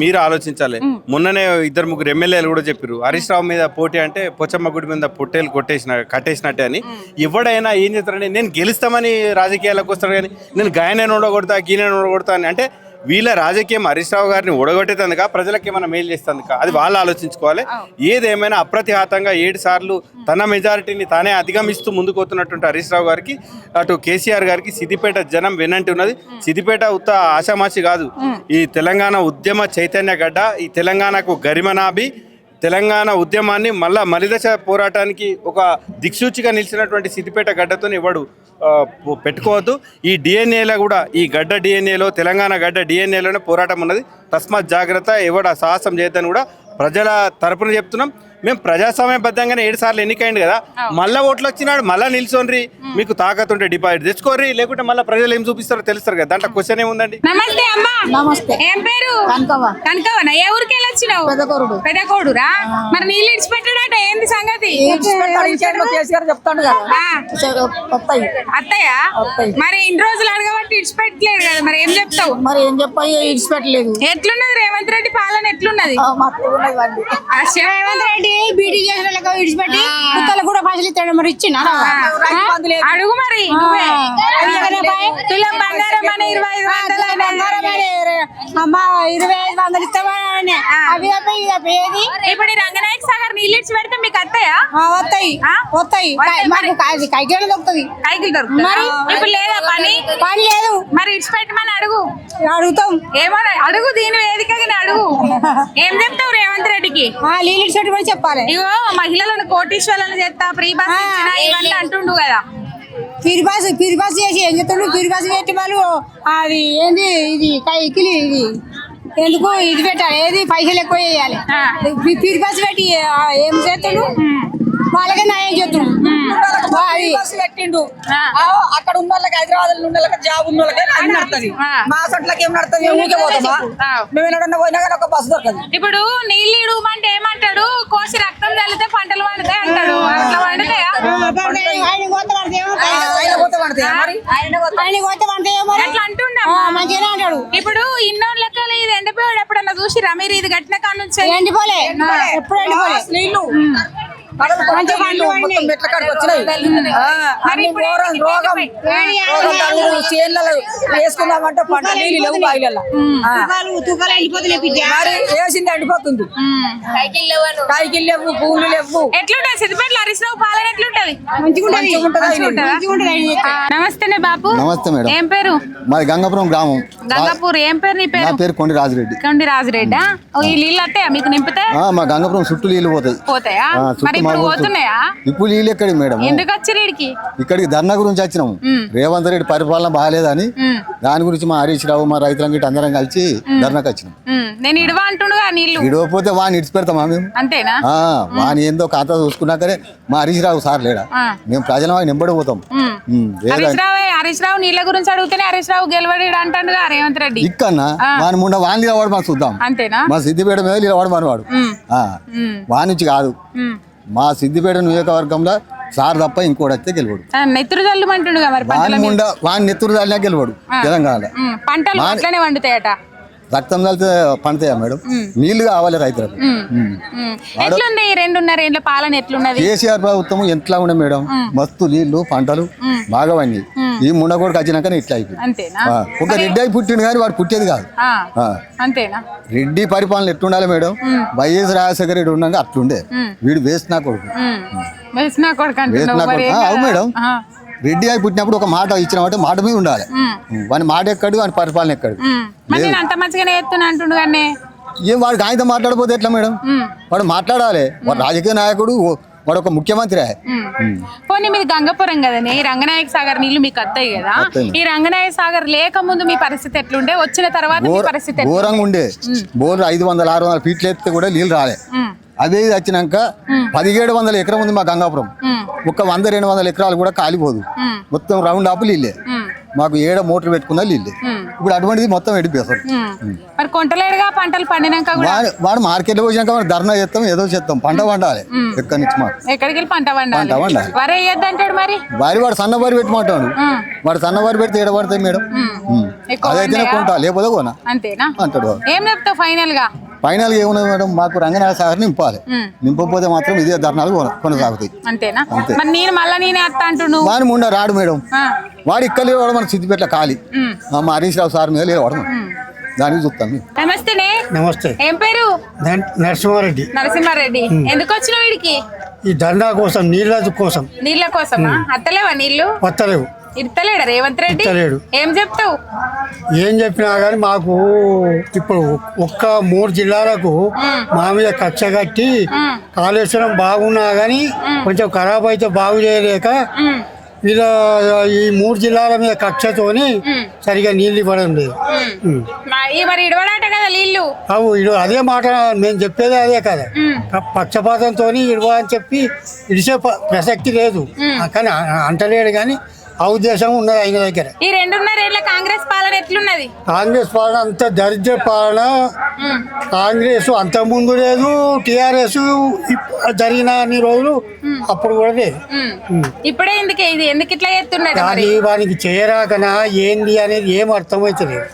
మీరు ఆలోచించాలి. మొన్ననే 2-3 ఎమ్మెల్యేలు కూడా చెప్పారు హరీష్ రావు మీద పోటీ అంటే పోచమ్మ గుడి మీద పొట్టేలు కట్టేసినట్టే అని. ఎవడైనా ఏం చేస్తారని, నేను గెలుస్తామని రాజకీయాలకు వస్తాడు, కానీ నేను గాయనని ఓడగొడతా, గీనని ఓడగొడతా అని. అంటే వీళ్ళ రాజకీయం హరీష్ రావు గారిని ఓడగొట్టేందుక, ప్రజలకు ఏమైనా మేలు చేస్తుందిక, అది వాళ్ళు ఆలోచించుకోవాలి. ఏదేమైనా అప్రతిహతంగా 7 సార్లు తన మెజారిటీని తానే అధిగమిస్తూ ముందుకు పోతున్నటువంటి హరీష్ రావు గారికి, అటు కేసీఆర్ గారికి సిద్దిపేట జనం వెనంటి ఉన్నది. సిద్దిపేట ఉత్త ఆషామాషి కాదు, ఈ తెలంగాణ ఉద్యమ చైతన్య గడ్డ, ఈ తెలంగాణకు గరిమనాభి. తెలంగాణ ఉద్యమాన్ని మలిదశ పోరాటానికి ఒక దిక్సూచిగా నిలిచినటువంటి సిద్దిపేట గడ్డతో ఎవడు పెట్టుకోవద్దు. ఈ డిఎన్ఏలో కూడా, ఈ గడ్డ డిఎన్ఏలో, తెలంగాణ గడ్డ డిఎన్ఏలోనే పోరాటం ఉన్నది. తస్మాత్ జాగ్రత్త, ఎవడ సాహసం చేయొద్దని కూడా ప్రజల తరపున చెప్తున్నాం. మేము ప్రజాస్వామ్యబద్ధంగానే 7 సార్లు ఎన్నికైంది కదా, మళ్ళీ ఓట్లు వచ్చినాడు, మళ్ళీ నిల్చోండి, మీకు తాకతుంటే డిపాజిట్ తెచ్చుకోర్రి, లేకుంటే మళ్ళీ ప్రజలు ఏం చూపిస్తారో తెలుస్తారు కదా. దాంట్లో క్వశ్చన్ ఏముందండి? నమస్తే అమ్మా. నమస్తే. ఏం పేరు? కనకవన. ఏ ఊరికి వెళ్ళొచ్చినావు? పెదకోడురా. మరి నీళ్ళు ఇడిచిపెట్టాడట, ఏంది సంగతి? చెప్తాడు కదా అత్తయ్య. మరి ఇన్ని రోజులు అడగబట్టి ఇడిచిపెట్టలేదు కదా, మరి ఏం చెప్తావు? మరి ఏం చెప్పాలి, ఇడిచిపెట్టలేదు. ఎట్లున్నది రేవంత్ రెడ్డి పాలన, ఎట్లున్నది? రేవంత్ రెడ్డి బీటీ చేసిన విడిచిపెట్టి కుక్కలు కూడా పైసలు ఇస్తాడు, మరి ఇచ్చిన అడుగు. మరి తులం బంగారం అని 2500 ఇస్తామని అవి ఏది. ఇప్పుడు రంగనాయక సాగర్ నీళ్ళు ఇచ్చి పెడితే మీకు అత్తయ్యా? వస్తాయి మాకు కైకిలు దొరుకుతుంది. కైకిలు దొరుకుతుంది. మరి ఇప్పుడు లేదా పని లేదు, మరి ఇడిచిపెట్టమని అడుగుతాం. ఏమో అడుగు, దీని వేదికగా అడుగు. ఏం చెప్తావు రేవంత్ రెడ్డికి? నీళ్ళు ఇడిచిపెట్టి చెప్పాలి. ఇగో మహిళలను కోటీశ్వరులను చేస్తా, ఫ్రీ బస్ ఇవన్నీ అంటుండు కదా. పిరి బస్ చేసి ఏం చెప్తాడు? పిరి బస్ పెట్టి వాళ్ళు అది ఏంది, ఇది కైకిలి, ఇది ఎందుకు ఇది పెట్టాలి, ఏది పైసలు ఎక్కువ వేయాలి. పిరి బస్ పెట్టి ఏం చేస్తాడు? వాళ్ళకే న్యాయం చేస్తున్నాడు. పెట్టిండు అక్కడ ఉన్న వాళ్ళకి, హైదరాబాద్ ఉన్న వాళ్ళకి, జాబ్ ఉన్న వాళ్ళకి అది నడుతుంది. మా సొంట్లకి ఏం నడుతుంది? ఊరికే పోతామా? మేము ఎక్కడన్నా పోయినా కానీ ఒక బస్సు దొరకదు. ఇప్పుడు నీళ్ళు ఇడుమంటే ఏమంటాడు? కోసి రక్తం చల్లితే పంటలు పండుతాయి అంటాడు. అట్లా పండుతాయా? అట్లా అంటున్నా. ఇప్పుడు ఇన్నోళ్ళ లెక్కలు ఇది ఎండిపోయాడు. ఎప్పుడన్నా చూసిరా మీరు? ఇది గట్టిన కాడ నుంచి ఎండిపోలే, ఎప్పుడు ఎండిపోలే. నీళ్ళు మంచి పండ్లు మొత్తం మెట్ల కాడికి వచ్చినాయి. అన్ని ఘోరం రోగం రోగం చేనులలో వేసుకుందామంటే పంట నీళ్ళు లేవు బాయిలలో. మరి వేసింది ఎండిపోతుంది. కాయకిల్ లేవు, పువ్వులు లేవు. ఎట్లుంటది సిద్దిపేటలో హరీష్ రావు పాలన ఎట్లుంటది? మంచిగుంటది. నమస్తే బాపు. నమస్తే మేడం. ఏం పేరు? మాది గంగాపురం గ్రామం. గంగాపూర్. ఏం పేరు నీ పేరు? నా పేరు కొండి రాజిరెడ్డి. కొండి రాజిరెడ్డా? ఈ నీళ్ళు వస్తాయా మీకు నింపితే? మా గంగాపురం చుట్టూ నీళ్ళు పోతాయి. పోతాయా? మరి ఇప్పుడు పోతున్నాయా? ఇప్పుడు నీళ్ళు ఎక్కడికి మేడం? ఎందుకు వచ్చారు ఇక్కడికి? ఇక్కడికి ధర్నా గురించి వచ్చినాము. రేవంత్ రెడ్డి పరిపాలన బాగాలేదని దాని గురించి మా హరీష్ రావు మా రైతులం గిట్ట అందరం కలిసి ధర్నాకి వచ్చినాం. నేను ఇడవా అంటుండగా నీళ్ళు ఇడవపోతే వాడిని ఇడిచి పెడతామా మేము? అంతేనా? వాని ఏందో ఖాతా చూసుకున్నాకనే మా హరీష్ రావు సార్ లేడా, మేము ప్రజల వాడిని నింబడి పోతాం. హరీష్ రావు నీళ్ళ గురించి అడిగితేనే హరీష్ రావు గెలవడి అంటాడు రేవంత్ రెడ్డి. ఇక్కడన్నా వాని ముండ వాని నిలవాడు మనం చూద్దాం. అంతేనా? మా సిద్దిపేట మీద నిలవాడు మనవాడు వాని నుంచి కాదు. మా సిద్దిపేట నియోజకవర్గంలో సార్ తప్ప ఇంకోటి వస్తే గెలవడు. నెత్తురు జల్లు అంటుండగా మరి వాని నెత్తురు చల్లినా గెలవడు. తెలంగాణ పంటలు అట్లనే వండుతాయట. రక్తం చల్లితే పండుతాయా మేడం? నీళ్లు కావాలి రైతులకు. ఎట్లుంది ఈ 2.5 ఏళ్ల పాలన ఎట్లున్నది? కేసీఆర్ ప్రభుత్వం ఎట్లా ఉండే మేడం? మస్తు నీళ్లు పంటలు బాగా పండి. ఈ ముండకోడికి వచ్చినాక ఇట్లా అయిపోయింది. ఒక రెడ్డి అయి పుట్టిండు కానీ వాడు పుట్టేది కాదు. అంతేనా? రెడ్డి పరిపాలన ఎట్లుండాలి మేడం? వైఎస్ రాజశేఖర రెడ్డి ఉన్నాక అట్లుండే. వీడు వేస్ట్ నా కొడుకు. అవు మేడం, రెడ్డి అయి పుట్టినప్పుడు ఒక మాట ఇచ్చినామంటే మాట మీద ఉండాలి. వాని మాట ఎక్కడు, వాని పరిపాలన ఎక్కడు. అంత మంచిగానే చెప్తున్నా అంటుండు కానీ ఏం వాడికి ఆయనతో మాట్లాడపోతే ఎట్లా మేడం? వాడు మాట్లాడాలి. వాడు రాజకీయ నాయకుడు, వాడు ఒక ముఖ్యమంత్రి. పోనీ మీది గంగపురం కదండి, ఈ రంగనాయక సాగర్ నీళ్లు మీకు వస్తాయి కదా. ఈ రంగనాయక సాగర్ లేక ముందు మీ పరిస్థితి ఎట్లుండే, వచ్చిన తర్వాత మీ పరిస్థితి ఘోరంగా ఉండే. బోర్ 500-600 ఫీట్లు ఎత్తే కూడా నీళ్ళు రాలే. అదే వచ్చినాక 1700 ఎకరం ఉంది మా గంగాపురం. ఒక 100-200 ఎకరాలు కూడా కాలిపోదు. మొత్తం రౌండ్ ఆపు నీళ్ళే. మాకు ఏడ మోటార్ పెట్టుకున్నా నీళ్ళే. ఇప్పుడు అటువంటిది మొత్తం ఎడిపేస్తారు. మరి కొంటలేడుగా పంటలు పండినాక వాడు మార్కెట్ లో పోసినాక వాడు ధర్నా చేస్తాం, ఏదో చేస్తాం. పంట పండాలి. ఎక్కడి నుంచి మాకు ఎక్కడికి వెళ్ళి పంట పండాలి. వరి వేయద్దు అంటాడు. మరి వాడు సన్నవారి పెట్టమంటాడు. వాడు సన్నవారి పెడితే ఏడ పడతాయి మేడం? అదైతేనే కొంటా, లేకపోతే కొనా అంతేనా అంటాడు. ఏం చెప్తావు ఫైనల్ గా? ఫైనల్ ఏమున్నది మేడం? మాకు రంగనాథ సాగర్ నింపాలి. నింపకపోతే మాత్రం ఇదే ధర్నాలు కొనసాగుతాయి. అంతేనా? మరి నేనే అత్త అంటున్నాను. వాని ముండ రాడు మేడం. వాడు ఇక్కడ లేవాడు మన సిద్దిపేట ఖాళీ. మా హరీష్ రావు సార్ మీద లేవాడు. దానికి చూస్తాను. నమస్తేనే. నమస్తే. ఏం పేరు? నరసింహారెడ్డి. నరసింహారెడ్డి. ఎందుకు వచ్చినావు వీడికి? ఈ ధర్నా కోసం, నీళ్ళ కోసం. నీళ్ళ కోసమా? అత్తలేవా నీళ్లు? వస్తలేవు. ఇస్తలేడా రేవంత్ రెడ్డి? ఏం చెప్తావు? ఏం చెప్పినా కానీ మాకు ఇప్పుడు ఒక్క 3 జిల్లాలకు మా మీద కక్ష కట్టి కాళేశ్వరం బాగున్నా కానీ కొంచెం ఖరాబ్ అయితే బాగు చేయలేక ఇలా ఈ 3 జిల్లాల మీద కక్షతోని సరిగా నీళ్ళు ఇవ్వడం లేదు. మరి ఇడవడాట కదా నీళ్ళు. అదే మాట మేము చెప్పేది అదే కదా. పక్షపాతంతో ఇడవ అని చెప్పి ఇడిసే ప్రసక్తి లేదు. కానీ అంటలేడు కానీ ఆ ఉద్దేశం ఉన్నది ఆయన దగ్గర. ఈ 2.5 ఏళ్ల కాంగ్రెస్ పాలన ఎట్లున్నది? కాంగ్రెస్ పాలన అంత దరిద్ర పాలన. కాంగ్రెస్ అంత ముందు లేదు, టిఆర్ఎస్ జరిగిన అన్ని రోజులు అప్పుడు కూడా లేదు. ఇప్పుడే ఎందుకు ఇట్లా చేస్తున్నాడు? వానికి చేయరాకనా ఏంది అనేది ఏం అర్థమవుతలేదు.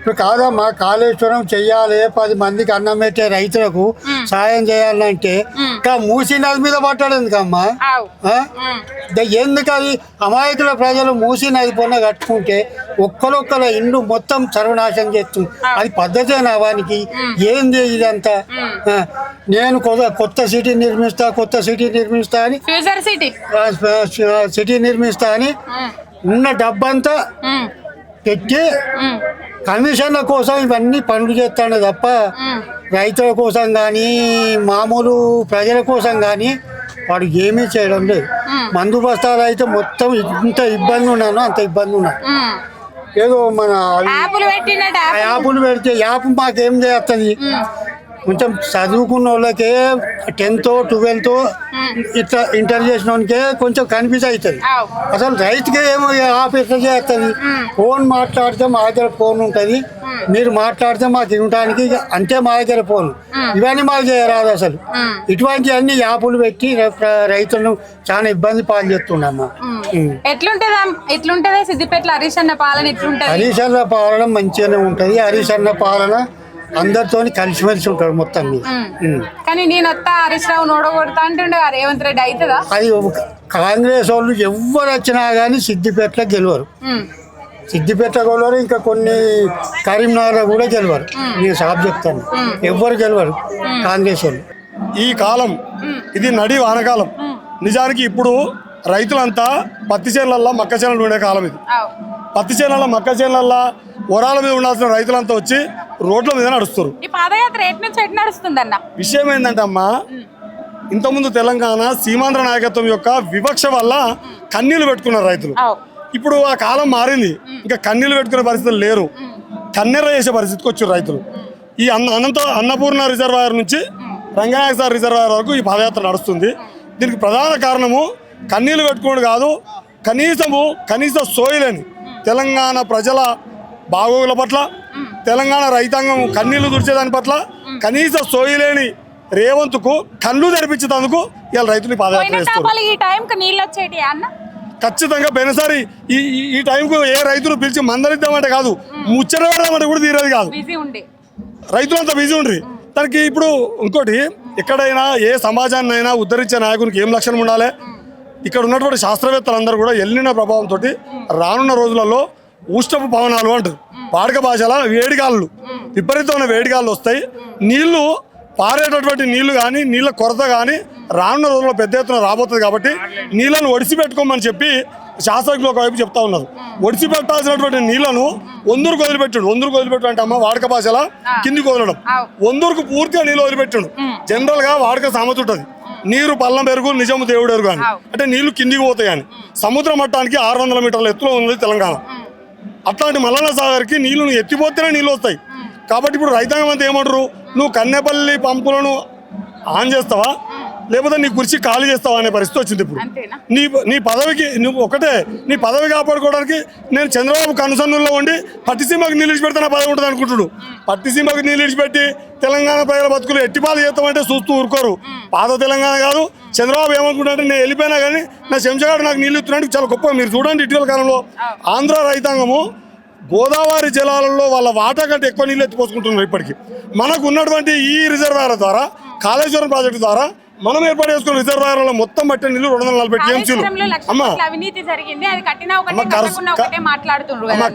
ఇప్పుడు కాదమ్మా, కాళేశ్వరం చెయ్యాలి, 10 మందికి అన్నం పెట్టే రైతులకు సాయం చేయాలంటే ఇంకా మూసీ నది మీద పట్టాడు ఎందుకమ్మా? ఎందుకు అది అమాయకుల ప్రజలు మూసీ నది పొన్న కట్టుకుంటే ఒక్కరొక్కల ఇల్లు మొత్తం సర్వనాశనం చేస్తుంది. అది పద్ధతేనా వానికి? ఏంది ఇదంతా? నేను కొత్త సిటీ నిర్మిస్తా అని సిటీ నిర్మిస్తా అని ఉన్న డబ్బంతా పెట్టి కమిషన్ల కోసం ఇవన్నీ పనులు చేస్తాడు తప్ప రైతుల కోసం కానీ మామూలు ప్రజల కోసం కానీ వాడు ఏమీ చేయడం లేదు. మందు బస్తాలు అయితే మొత్తం ఇంత ఇబ్బంది ఉన్నాను, అంత ఇబ్బంది ఉన్నాను. ఏదో మన యాప్లు పెడితే యాప్ మాకేం చేస్తుంది? కొంచెం చదువుకున్న వాళ్ళకే 10th 12th ఇట్లా ఇంటర్ చేసిన వానికే కొంచెం కన్ఫ్యూజ్ అవుతుంది. అసలు రైతుకే ఏమో యాప్ ఎట్లా చేస్తుంది? ఫోన్ మాట్లాడితే మా దగ్గర ఫోన్ ఉంటుంది, మీరు మాట్లాడితే మాకు వినడానికి అంతే మా దగ్గర ఫోన్. ఇవన్నీ మాకు చేయరాదు అసలు. ఇటువంటి అన్ని యాప్లు పెట్టి రైతులను చాలా ఇబ్బంది పాలు చేస్తున్నామ్మా. ఎట్లుంటది సిద్దిపేటలో హరీష్ అన్న పాలన? హరీష్ అన్న పాలన మంచిగానే ఉంటది. హరీష్ అన్న పాలన అందరితోని కలిసిమెలిసి ఉంటాడు మొత్తం మీద. కానీ నేను వస్తా హరీష్ రావు నోడగొడతా అంటుండే రేవంత్ రెడ్డి అవుతుందా? అది కాంగ్రెస్ వాళ్ళు ఎవరు వచ్చినా కానీ సిద్దిపేటలో గెలవరు. సిద్దిపేట గెలవరు, ఇంకా కొన్ని కరీంనగర్ కూడా గెలవరు. నేను సాబ్ చెప్తాను, ఎవ్వరు గెలవరు కాంగ్రెస్ వాళ్ళు. ఈ కాలం ఇది నడి వానకాలం. నిజానికి ఇప్పుడు రైతులంతా పత్తి చేనులల్లో మక్క చేనులు ఉండే కాలం ఇది. పత్తి చేనులలో మక్క చేనులల్లో వరాల మీద ఉండాల్సిన రైతులంతా వచ్చి రోడ్ల మీద నడుస్తారు. ఈ పాదయాత్ర ఎటు నుంచి ఎటు నడుస్తుంది అన్న? విషయం ఏంటంటే అమ్మా, ఇంతకుముందు తెలంగాణ సీమాంధ్ర నాయకత్వం యొక్క వివక్ష వల్ల కన్నీళ్లు పెట్టుకున్నారు రైతులు. ఇప్పుడు ఆ కాలం మారింది, ఇంకా కన్నీళ్లు పెట్టుకునే పరిస్థితులు లేరు, కన్నెర్ర చేసే పరిస్థితికి వచ్చారు రైతులు. ఈ అన్నపూర్ణ రిజర్వాయర్ నుంచి రంగనాయక సార్ రిజర్వాయర్ వరకు ఈ పాదయాత్ర నడుస్తుంది. దీనికి ప్రధాన కారణము కన్నీళ్లు పెట్టుకోవడం కాదు, కనీస సోయలేని తెలంగాణ ప్రజల బాగోగుల పట్ల, తెలంగాణ రైతాంగం కన్నీళ్లు తుడిచేదాని పట్ల కనీస సోయలేని రేవంత్కు కళ్ళు తెరిపించేందుకు ఇవాళ రైతులు పాదయాత్ర చేస్తారు. ఖచ్చితంగా పోయినసారి ఈ టైంకు ఏ రైతులు పిలిచి మందలిద్దామంటే కాదు, ముచ్చట పెడదామంటే కూడా తీరేది కాదు. రైతులంతా బిజీ ఉండ్రి. దానికి ఇప్పుడు ఇంకోటి, ఎక్కడైనా ఏ సమాజాన్ని అయినా ఉద్ధరించే నాయకునికి ఏం లక్షణం ఉండాలి? ఇక్కడ ఉన్నటువంటి శాస్త్రవేత్తలందరూ కూడా ఎల్లిన ప్రభావంతో రానున్న రోజులలో ఉష్ణపు పవనాలు అంటారు, వాడక భాషల వేడిగాళ్ళు, విపరీతమైన వేడిగాళ్ళు వస్తాయి. నీళ్లు పారేటటువంటి నీళ్లు కానీ నీళ్ళ కొరత కానీ రానున్న రోజుల్లో పెద్ద ఎత్తున రాబోతుంది. కాబట్టి నీళ్లను ఒడిసిపెట్టుకోమని చెప్పి శాస్త్రజ్ఞులు ఒకవైపు చెప్తా ఉన్నారు. ఒడిసిపెట్టాల్సినటువంటి నీళ్లను వందూరుకు వదిలిపెట్టాడు. వందూరుకు వదిలిపెట్టు అంటే అమ్మ వాడక భాషల కిందికి వదలడం. వందూరుకు పూర్తిగా నీళ్ళు వదిలిపెట్టాడు. జనరల్ గా వాడక సామెత ఉంటుంది, నీరు పల్లం పెరుగు నిజము దేవుడు ఎరుగు అని. అంటే నీళ్లు కిందికి పోతాయి అని. సముద్ర మట్టానికి 600 మీటర్ల ఎత్తులో ఉంది తెలంగాణ. అట్లాంటి మల్లన్న సాగర్కి నీళ్లు ఎత్తిపోతేనే నీళ్ళు వస్తాయి. కాబట్టి ఇప్పుడు రైతాంగం అంతా ఏమంటారు, నువ్వు కన్నెపల్లి పంపులను ఆన్ చేస్తావా లేకపోతే నీ కుర్చీ ఖాళీ చేస్తావా అనే పరిస్థితి వచ్చింది. ఇప్పుడు నీ పదవికి నువ్వు ఒకటే, నీ పదవి కాపాడుకోవడానికి నేను చంద్రబాబు కనుసన్నుల్లో ఉండి పట్టిసీమకు నీళ్ళు ఇచ్చిపెడితే నా పదవి ఉంటుంది అనుకుంటున్నాడు. పట్టిసీమకు నీళ్ళు ఇచ్చిపెట్టి తెలంగాణ ప్రజల బతుకులు ఎట్టిపాలు చేస్తామంటే చూస్తూ ఊరుకోరు. పాత తెలంగాణ కాదు. చంద్రబాబు ఏమనుకుంటాడంటే నేను వెళ్ళిపోయినా కానీ నా చెంచగాడు నాకు నీళ్ళు ఇస్తున్నాడు చాలా గొప్ప. మీరు చూడండి, ఇటీవల కాలంలో ఆంధ్ర రైతాంగము గోదావరి జలాలలో వాళ్ళ వాటా కంటే ఎక్కువ నీళ్ళు ఎత్తిపోసుకుంటున్నారు. ఇప్పటికీ మనకు ఉన్నటువంటి ఈ రిజర్వాయర్ ద్వారా, కాళేశ్వరం ప్రాజెక్టు ద్వారా మనం ఏర్పాటు చేసుకున్న రిజర్వాయర్లో మొత్తం పట్టే నీళ్ళు 240 టీఎంసీలు. అమ్మ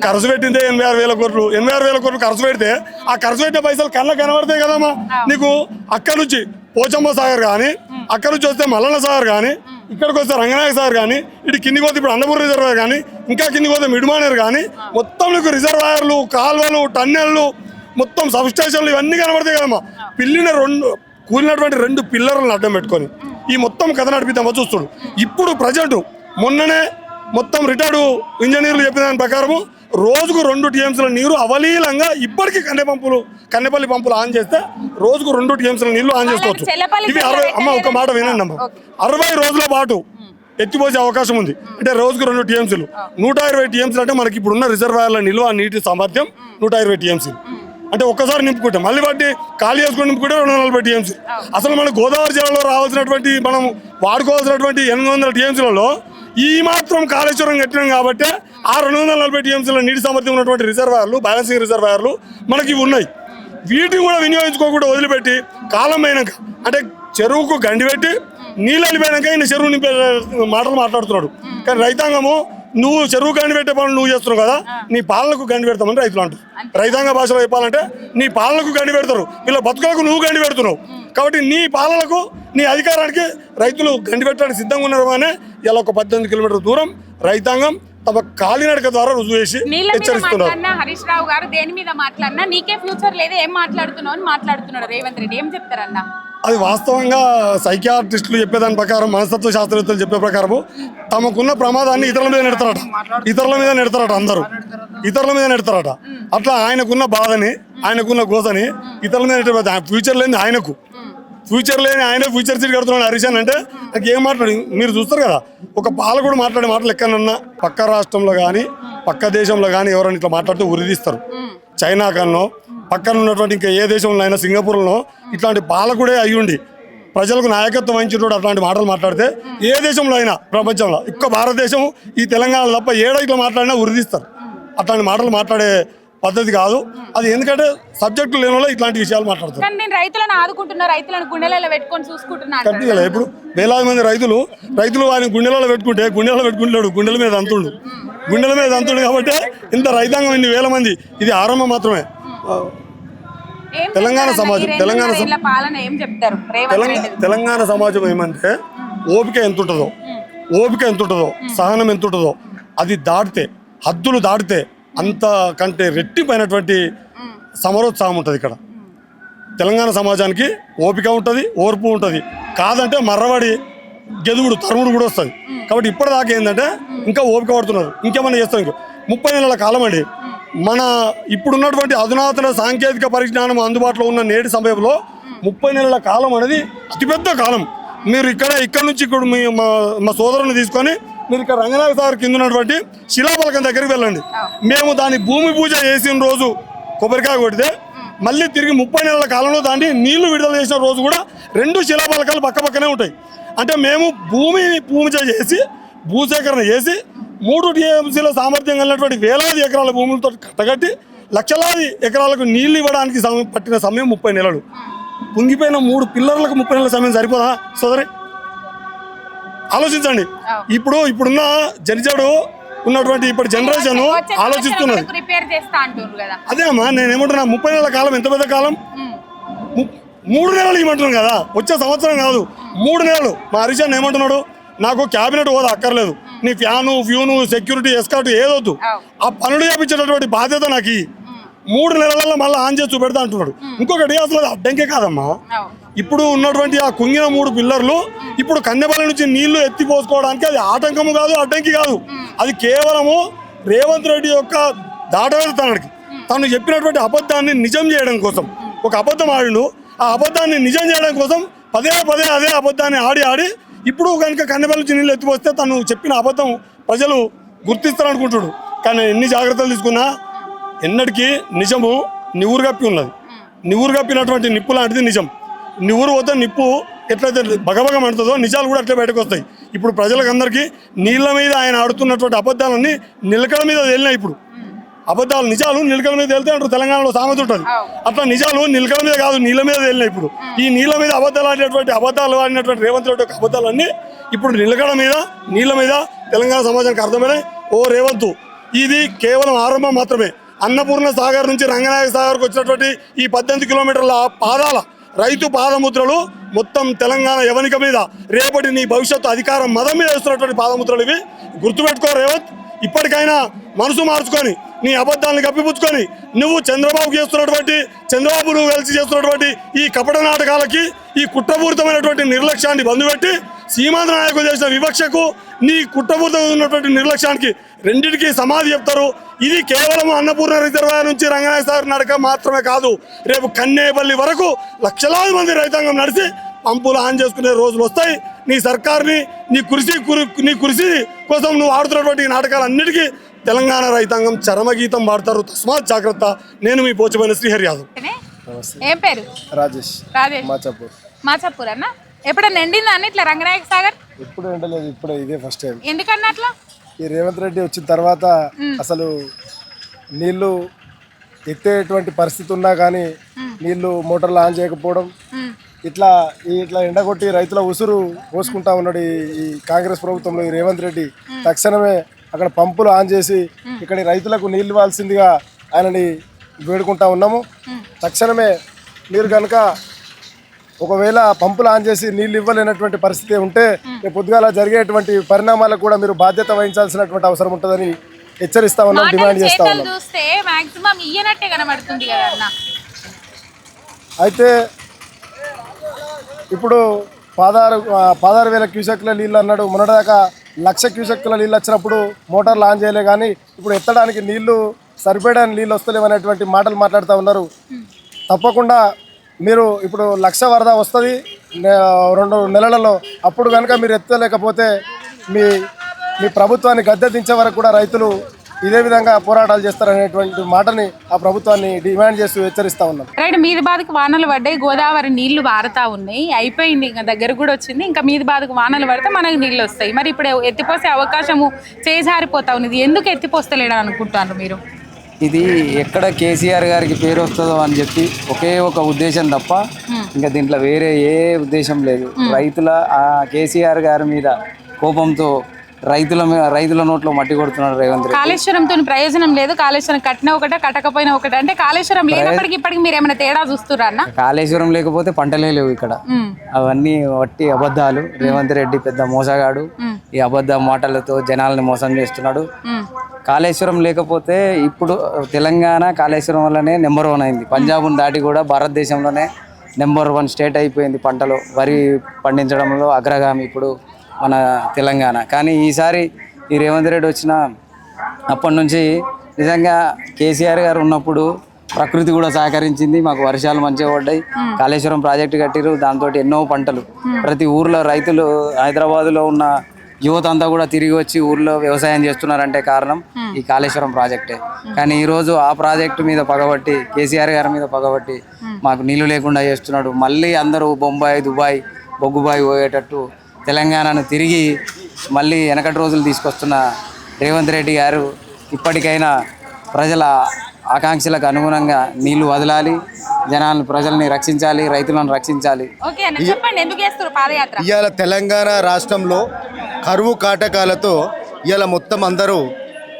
ఖర్చు పెట్టిందే 86,000 కోట్లు. 86,000 కోట్లు ఖర్చు పెడితే ఆ ఖర్చు పెట్టే పైసలు కళ్ళ కనబడతాయి కదమ్మా నీకు. అక్కడ నుంచి పోచమ్మ సాగర్ కానీ, అక్కడ నుంచి వస్తే మల్లన్న సాగర్ కానీ, ఇక్కడికి వస్తే రంగనాయక సాగర్ కానీ, ఇటు కిందికి పోతే ఇప్పుడు అన్నపూర్ రిజర్వాయర్ కానీ, ఇంకా కిందికి పోతే మిడ్మానేర్ కానీ, మొత్తం నీకు రిజర్వాయర్లు, కాల్వలు, టన్నెళ్ళు, మొత్తం సబ్ స్టేషన్లు ఇవన్నీ కనబడతాయి కదమ్మా. కూలినటువంటి 2 పిల్లర్లను అడ్డం పెట్టుకొని ఈ మొత్తం కథ నడిపిద్దామో చూస్తుడు. ఇప్పుడు ప్రజెంట్ మొన్ననే మొత్తం రిటైర్డు ఇంజనీర్లు చెప్పిన దాని ప్రకారము రోజుకు 2 టీఎంసీల నీరు అవలీలంగా ఇప్పటికీ కన్నెపల్లి పంపులు ఆన్ చేస్తే రోజుకు 2 టీఎంసీల నీళ్లు ఆన్ చేసుకోవచ్చు. ఇవి 60 అమ్మ ఒక మాట వినండి అమ్మ, 60 రోజుల పాటు ఎత్తిపోసే అవకాశం ఉంది. అంటే రోజుకు 2 టీఎంసీలు 120 టీఎంసీలు. అంటే మనకి ఇప్పుడున్న రిజర్వాయర్ల నిల్వ నీటి సామర్థ్యం 120 టీఎంసీలు. అంటే ఒక్కసారి నింపుకుంటే మళ్ళీ వాటి ఖాళీ చేసుకుని నింపుకుంటే 240 టీఎంసీ. అసలు మన గోదావరి జిల్లాలో రావాల్సినటువంటి మనం వాడుకోవాల్సినటువంటి 800 టీఎంసీలలో ఈ మాత్రం కాళేశ్వరం కట్టినాం కాబట్టి ఆ 240 టీఎంసీల నీటి సామర్థ్యం ఉన్నటువంటి రిజర్వాయర్లు, బ్యాలెన్సింగ్ రిజర్వాయర్లు మనకి ఉన్నాయి. వీటిని కూడా వినియోగించుకోకుండా వదిలిపెట్టి కాలం అయినాక, అంటే చెరువుకు గండి పెట్టి నీళ్ళు వెళ్ళిపోయినాక ఈయన చెరువు నింపే మాటలు మాట్లాడుతున్నాడు. కానీ రైతాంగము నువ్వు చెరువు గండి పెట్టే పనులు నువ్వు చేస్తున్నావు కదా, నీ పాలనకు గండి పెడతామని రైతులు అంటారు. రైతాంగ భాషలో చెప్పాలంటే నీ పాలనకు గండి పెడతారు, వీళ్ళ బతుకులకు నువ్వు గండి పెడుతున్నావు. కాబట్టి నీ పాలనకు, నీ అధికారానికి రైతులు గండి పెట్టడానికి సిద్ధంగా ఉన్నారు. కానీ ఇలా ఒక 18 కిలోమీటర్ల దూరం రైతాంగం తమ కాలినడక ద్వారా రుజువు చేసి హెచ్చరిస్తున్నారు. హరీష్ రావు గారు దేని మీద మాట్లాడినా నీకే ఫ్యూచర్ లేదు, ఏం మాట్లాడుతున్నావు అని మాట్లాడుతున్నాడు రేవంత్ రెడ్డి. ఏం చెప్తారన్నా? అది వాస్తవంగా సైకియాట్రిస్టులు చెప్పేదాని ప్రకారం, మనస్తత్వ శాస్త్రవేత్తలు చెప్పే ప్రకారం తమకున్న ప్రమాదాన్ని ఇతరుల మీద నెడతారట. అందరూ ఇతరుల మీద నెడతారట. అట్లా ఆయనకున్న బాధని, ఆయనకున్న గోసని ఇతరుల మీద నెట్టారు. ఫ్యూచర్ లేని ఆయనకు, ఫ్యూచర్ సీట్ కడుతున్నాడు హరీష్ అని. అంటే నాకు ఏం మాట్లాడి మీరు చూస్తారు కదా, ఒక పాలకుడు మాట్లాడే మాటలు ఎక్కడన్నా పక్క రాష్ట్రంలో కానీ పక్క దేశంలో కానీ ఎవరైనా ఇట్లా మాట్లాడితే ఉరిదీస్తారు. చైనా కన్నో పక్కన ఉన్నటువంటి ఇంకా ఏ దేశంలో అయినా, సింగపూర్లో ఇట్లాంటి పాలకుడే అయ్యుండి ప్రజలకు నాయకత్వం వహించేటోడు అట్లాంటి మాటలు మాట్లాడితే ఏ దేశంలో అయినా ప్రపంచంలో, భారతదేశం ఈ తెలంగాణ తప్ప ఏడో ఇట్లా మాట్లాడినా ఉరిదీస్తారు. అట్లాంటి మాటలు మాట్లాడే పద్ధతి కాదు అది. ఎందుకంటే సబ్జెక్టు లేని వాళ్ళు ఇట్లాంటి విషయాలు మాట్లాడతారు. కానీ నేను రైతులను ఆదుకుంటున్నా, రైతులను గుండెలలో పెట్టుకొని చూసుకుంటున్నా. కరెక్ట్గా ఇప్పుడు వేలాది మంది రైతులు వారిని గుండెలలో పెట్టుకుంటాడు, గుండెల మీద అంతుండు కాబట్టి ఇంత రైతాంగం ఇన్ని వేల మంది. ఇది ఆరంభం మాత్రమే. తెలంగాణ సమాజం తెలంగాణ సమాజం ఏమంటే ఓపిక ఎంత ఉంటుందో సహనం ఎంత ఉంటుందో అది దాటితే, హద్దులు దాటితే అంతకంటే రెట్టిపోయినటువంటి సమరోత్సాహం ఉంటుంది ఇక్కడ. తెలంగాణ సమాజానికి ఓపిక ఉంటుంది, ఓర్పు ఉంటుంది. కాదంటే మర్రవాడి గెదువుడు తరుముడు కూడా వస్తుంది. కాబట్టి ఇప్పటిదాకా ఏంటంటే ఇంకా ఓపిక పడుతున్నారు, ఇంకేమన్నా చేస్తాం. ఇంకో 30 నెలల కాలం అండి. మన ఇప్పుడున్నటువంటి అధునాతన సాంకేతిక పరిజ్ఞానం అందుబాటులో ఉన్న నేటి సమయంలో 30 నెలల కాలం అనేది అతిపెద్ద కాలం. మీరు ఇక్కడ నుంచి ఇప్పుడు మా సోదరుని తీసుకొని మీరు ఇక్కడ రంగనాథ సాగర్ కింద ఉన్నటువంటి శిలాఫలకం దగ్గరికి వెళ్ళండి. మేము దాని భూమి పూజ చేసిన రోజు కొబ్బరికాయ కొడితే మళ్ళీ తిరిగి 30 నెలల కాలంలో దాన్ని నీళ్లు విడుదల చేసిన రోజు కూడా 2 శిలాఫలకాలు పక్కనే ఉంటాయి. అంటే మేము భూమిని పూజ చేసి భూసేకరణ చేసి 3 TMCల సామర్థ్యం కలిగినటువంటి వేలాది ఎకరాల భూములతో కట్టగట్టి లక్షలాది ఎకరాలకు నీళ్లు ఇవ్వడానికి పట్టిన సమయం 30 నెలలు. పొంగిపోయిన 3 పిల్లర్లకు 30 నెలల సమయం సరిపోదా సోదరి? ఆలోచించండి. ఇప్పుడున్న జడ్జడు ఉన్నటువంటి ఇప్పుడు జనరేషన్ ఆలోచిస్తున్నది అదే అమ్మా. నేను ఏమంటున్నా 30 నెలల కాలం ఎంత పెద్ద కాలం. 3 నెలలు ఇవ్వమంటున్నాను కదా, వచ్చే సంవత్సరం కాదు 3 నెలలు. మా హరిచంద్ ఏమంటున్నాడు, నాకు క్యాబినెట్ హోదా అక్కర్లేదు, నీ ఫ్యూను సెక్యూరిటీ ఎస్కార్ట్ ఏదొద్దు, ఆ పనులు చేపించేటటువంటి బాధ్యత నాకు 3 నెలలలో మళ్ళీ ఆన్ చేసి చూపెడతా అంటున్నాడు. ఇంకొకటి అసలు అడ్డంకే కాదమ్మా, ఇప్పుడు ఉన్నటువంటి ఆ కుంగిన 3 పిల్లర్లు ఇప్పుడు కన్నెపల్లి నుంచి నీళ్లు ఎత్తిపోసుకోవడానికి అది ఆటంకము కాదు, అడ్డంకి కాదు. అది కేవలము రేవంత్ రెడ్డి యొక్క దాటవేతనానికి తను చెప్పినటువంటి అబద్ధాన్ని నిజం చేయడం కోసం. ఒక అబద్ధం ఆడిండు, ఆ అబద్ధాన్ని నిజం చేయడం కోసం పదే అదే అబద్ధాన్ని ఆడి ఇప్పుడు కనుక కన్నెపల్లి నుంచి నీళ్ళు ఎత్తిపోస్తే తను చెప్పిన అబద్ధం ప్రజలు గుర్తిస్తారనుకుంటున్నాడు. కానీ ఎన్ని జాగ్రత్తలు తీసుకున్నా ఎన్నటికీ నిజము నివురు కప్పి ఉన్నది. నివురు కప్పినటువంటి నిప్పు లాంటిది నిజం. నివురు వద్ద నిప్పు ఎట్లయితే బగబగ మండుతుందో నిజాలు కూడా అట్లే బయటకు వస్తాయి. ఇప్పుడు ప్రజలకు అందరికీ నీళ్ళ మీద ఆయన ఆడుతున్నటువంటి అబద్ధాలన్నీ నిలకడ మీద తేలినాయి. ఇప్పుడు అబద్ధాలు నిజాలు నిలకడ మీద తేలితే అంటారు, తెలంగాణలో సామెత ఉంటుంది. అట్లా నిజాలు నిలకడ మీద కాదు నీళ్ళ మీద తేలినాయి. ఇప్పుడు ఈ నీళ్ళ మీద అబద్ధాలు ఆడినటువంటి రేవంత్ రెడ్డి యొక్క అబద్ధాలన్నీ ఇప్పుడు నిలకడ మీద నీళ్ళ మీద తెలంగాణ సమాజానికి అర్థమైనాయి. ఓ రేవంత్, ఇది కేవలం ఆరంభం మాత్రమే. అన్నపూర్ణ సాగర్ నుంచి రంగనాయక సాగర్కి వచ్చినటువంటి ఈ 18 కిలోమీటర్ల పాదాల రైతు పాదముద్రలు మొత్తం తెలంగాణ యవనిక మీద రేపటి నీ భవిష్యత్తు అధికారం మదం మీద వేస్తున్నటువంటి పాదముద్రలు ఇవి. గుర్తుపెట్టుకో రేవంత్, ఇప్పటికైనా మనసు మార్చుకొని నీ అబద్ధాలను కప్పిపుచ్చుకొని నువ్వు చంద్రబాబు కలిసి చేస్తున్నటువంటి ఈ కపట నాటకాలకి, ఈ కుట్రపూరితమైనటువంటి నిర్లక్ష్యాన్ని బంధుపెట్టి సీమాంధ్ర నాయకులు చేసిన వివక్షకు నీ కుట్రపూరితమైన ఉన్నటువంటి నిర్లక్ష్యానికి రెండింటికి సమాధి చెప్తారు. ఇది కేవలం అన్నపూర్ణ రిజర్వాయర్ నుంచి రంగనాయక సాగర్ నడక మాత్రమే కాదు, రేపు కన్నేపల్లి వరకు లక్షలాది మంది రైతాంగం నడిచి పంపులు ఆన్ చేసుకునే రోజులు వస్తాయి. నీ సర్కార్ని నీ కృషి కోసం నువ్వు ఆడుతున్నటువంటి నాటకాలన్నిటికీ తెలంగాణ రైతాంగం చరమగీతం పాడతారు. తస్మాత్ జాగ్రత్త. నేను మీ పోచమైన శ్రీహరి యాదవ్. ఏం పేరు? రాజేష్. మాచాపూర్ అన్న. ఎప్పుడన్నా ఎండిందా అన్న ఇట్లా రంగనాయక సాగర్? ఎప్పుడు ఎండలేదు, ఇప్పుడే ఇదే ఫస్ట్ టైం. ఎందుకన్నా అట్లా? ఈ రేవంత్ రెడ్డి వచ్చిన తర్వాత అసలు నీళ్లు ఎత్తేటువంటి పరిస్థితి ఉన్నా కానీ నీళ్లు మోటార్లు ఆన్ చేయకపోవడం, ఇట్లా ఎండగొట్టి రైతుల ఉసురు పోసుకుంటా ఉన్నాడు ఈ కాంగ్రెస్ ప్రభుత్వంలో ఈ రేవంత్ రెడ్డి. తక్షణమే అక్కడ పంపులు ఆన్ చేసి ఇక్కడ రైతులకు నీళ్ళు ఇవ్వాల్సిందిగా ఆయనని వేడుకుంటా ఉన్నాము. తక్షణమే మీరు కనుక ఒకవేళ పంపులు ఆన్ చేసి నీళ్ళు ఇవ్వలేనటువంటి పరిస్థితి ఉంటే పొద్దుగాల జరిగేటువంటి పరిణామాలకు కూడా మీరు బాధ్యత వహించాల్సినటువంటి అవసరం ఉంటుందని హెచ్చరిస్తా ఉన్నాం, డిమాండ్ చేస్తా ఉన్నాం. అయితే ఇప్పుడు 16,000 క్యూసెక్ల నీళ్ళు అన్నాడు. మొన్నటిదాకా 1,00,000 క్యూసెక్ల నీళ్ళు వచ్చినప్పుడు మోటార్లు ఆన్ చేయలే, కానీ ఇప్పుడు ఎత్తడానికి నీళ్లు సరిపోయడానికి నీళ్ళు వస్తలేవనేటువంటి మాటలు మాట్లాడుతూ ఉన్నారు. తప్పకుండా మీరు ఇప్పుడు 1,00,000 వరద వస్తుంది 2 నెలలలో, అప్పుడు కనుక మీరు ఎత్తలేకపోతే మీ ప్రభుత్వాన్ని గద్దె దించే వరకు కూడా రైతులు ఇదే విధంగా పోరాటాలు చేస్తారనేటువంటి మాటని ఆ ప్రభుత్వాన్ని డిమాండ్ చేస్తూ హెచ్చరిస్తా ఉన్నాం. రైట్, మీది బాధకు వానలు పడ్డాయి, గోదావరి నీళ్లు వారుతా ఉన్నాయి, అయిపోయింది, ఇంకా దగ్గర కూడా వచ్చింది. ఇంకా మీది బాధకు వానలు పడితే మనకు నీళ్ళు వస్తాయి. మరి ఇప్పుడు ఎత్తిపోసే అవకాశము చేజారిపోతా ఉన్నది. ఎందుకు ఎత్తిపోస్తలేడు అనుకుంటున్నారు మీరు? ఇది ఎక్కడ కేసీఆర్ గారికి పేరు వస్తుందో అని చెప్పి ఒకే ఒక ఉద్దేశం తప్ప ఇంకా దీంట్లో వేరే ఏ ఉద్దేశం లేదు. రైతుల ఆ కేసీఆర్ గారి మీద కోపంతో రైతుల నోట్లో మట్టి కొడుతున్నాడు రేవంత్ రెడ్డి. కాళేశ్వరంతో ప్రయోజనం లేదు. కాళేశ్వరం కట్టిన ఒకటే కట్టకపోయినా ఒకటే. అంటే కాళేశ్వరం లేనప్పటికీ ఇప్పటికి మీరు ఏమైనా తేడా చూస్తురా అన్న? కాళేశ్వరం లేకపోతే పంటలే లేవు ఇక్కడ. అవన్నీ వట్టి అబద్ధాలు. రేవంత్ రెడ్డి పెద్ద మోసగాడు. ఈ అబద్ధ మాటలతో జనాలని మోసం చేస్తున్నాడు. కాళేశ్వరం లేకపోతే ఇప్పుడు తెలంగాణ కాళేశ్వరం వల్లనే నెంబర్ 1 అయింది. పంజాబ్ను దాటి కూడా భారతదేశంలోనే నెంబర్ 1 స్టేట్ అయిపోయింది. పంటలు వరి పండించడంలో అగ్రగామి ఇప్పుడు మన తెలంగాణ. కానీ ఈసారి ఈ రేవంత్ రెడ్డి వచ్చిన అప్పటి నుంచి నిజంగా కేసీఆర్ గారు ఉన్నప్పుడు ప్రకృతి కూడా సహకరించింది. మాకు వర్షాలు మంచిగా పడ్డాయి. కాళేశ్వరం ప్రాజెక్టు కట్టిరు. దాంతో ఎన్నో పంటలు ప్రతి ఊర్లో రైతులు, హైదరాబాద్లో ఉన్న యువత అంతా కూడా తిరిగి వచ్చి ఊర్లో వ్యవసాయం చేస్తున్నారంటే కారణం ఈ కాళేశ్వరం ప్రాజెక్టే. కానీ ఈరోజు ఆ ప్రాజెక్టు మీద పగబట్టి, కేసీఆర్ గారి మీద పగబట్టి మాకు నీళ్లు లేకుండా చేస్తున్నాడు. మళ్ళీ అందరూ బొంబాయి, దుబాయ్, బొగ్గుబాయి పోయేటట్టు తెలంగాణను తిరిగి మళ్ళీ వెనకటి రోజులు తీసుకొస్తున్న రేవంత్ రెడ్డి గారు ఇప్పటికైనా ప్రజల ఆకాంక్షలకు అనుగుణంగా నీళ్లు వదలాలి, ప్రజల్ని రక్షించాలి, రైతులను రక్షించాలి. ఇవాళ తెలంగాణ రాష్ట్రంలో కరువు కాటకాలతో ఇవాళ మొత్తం అందరూ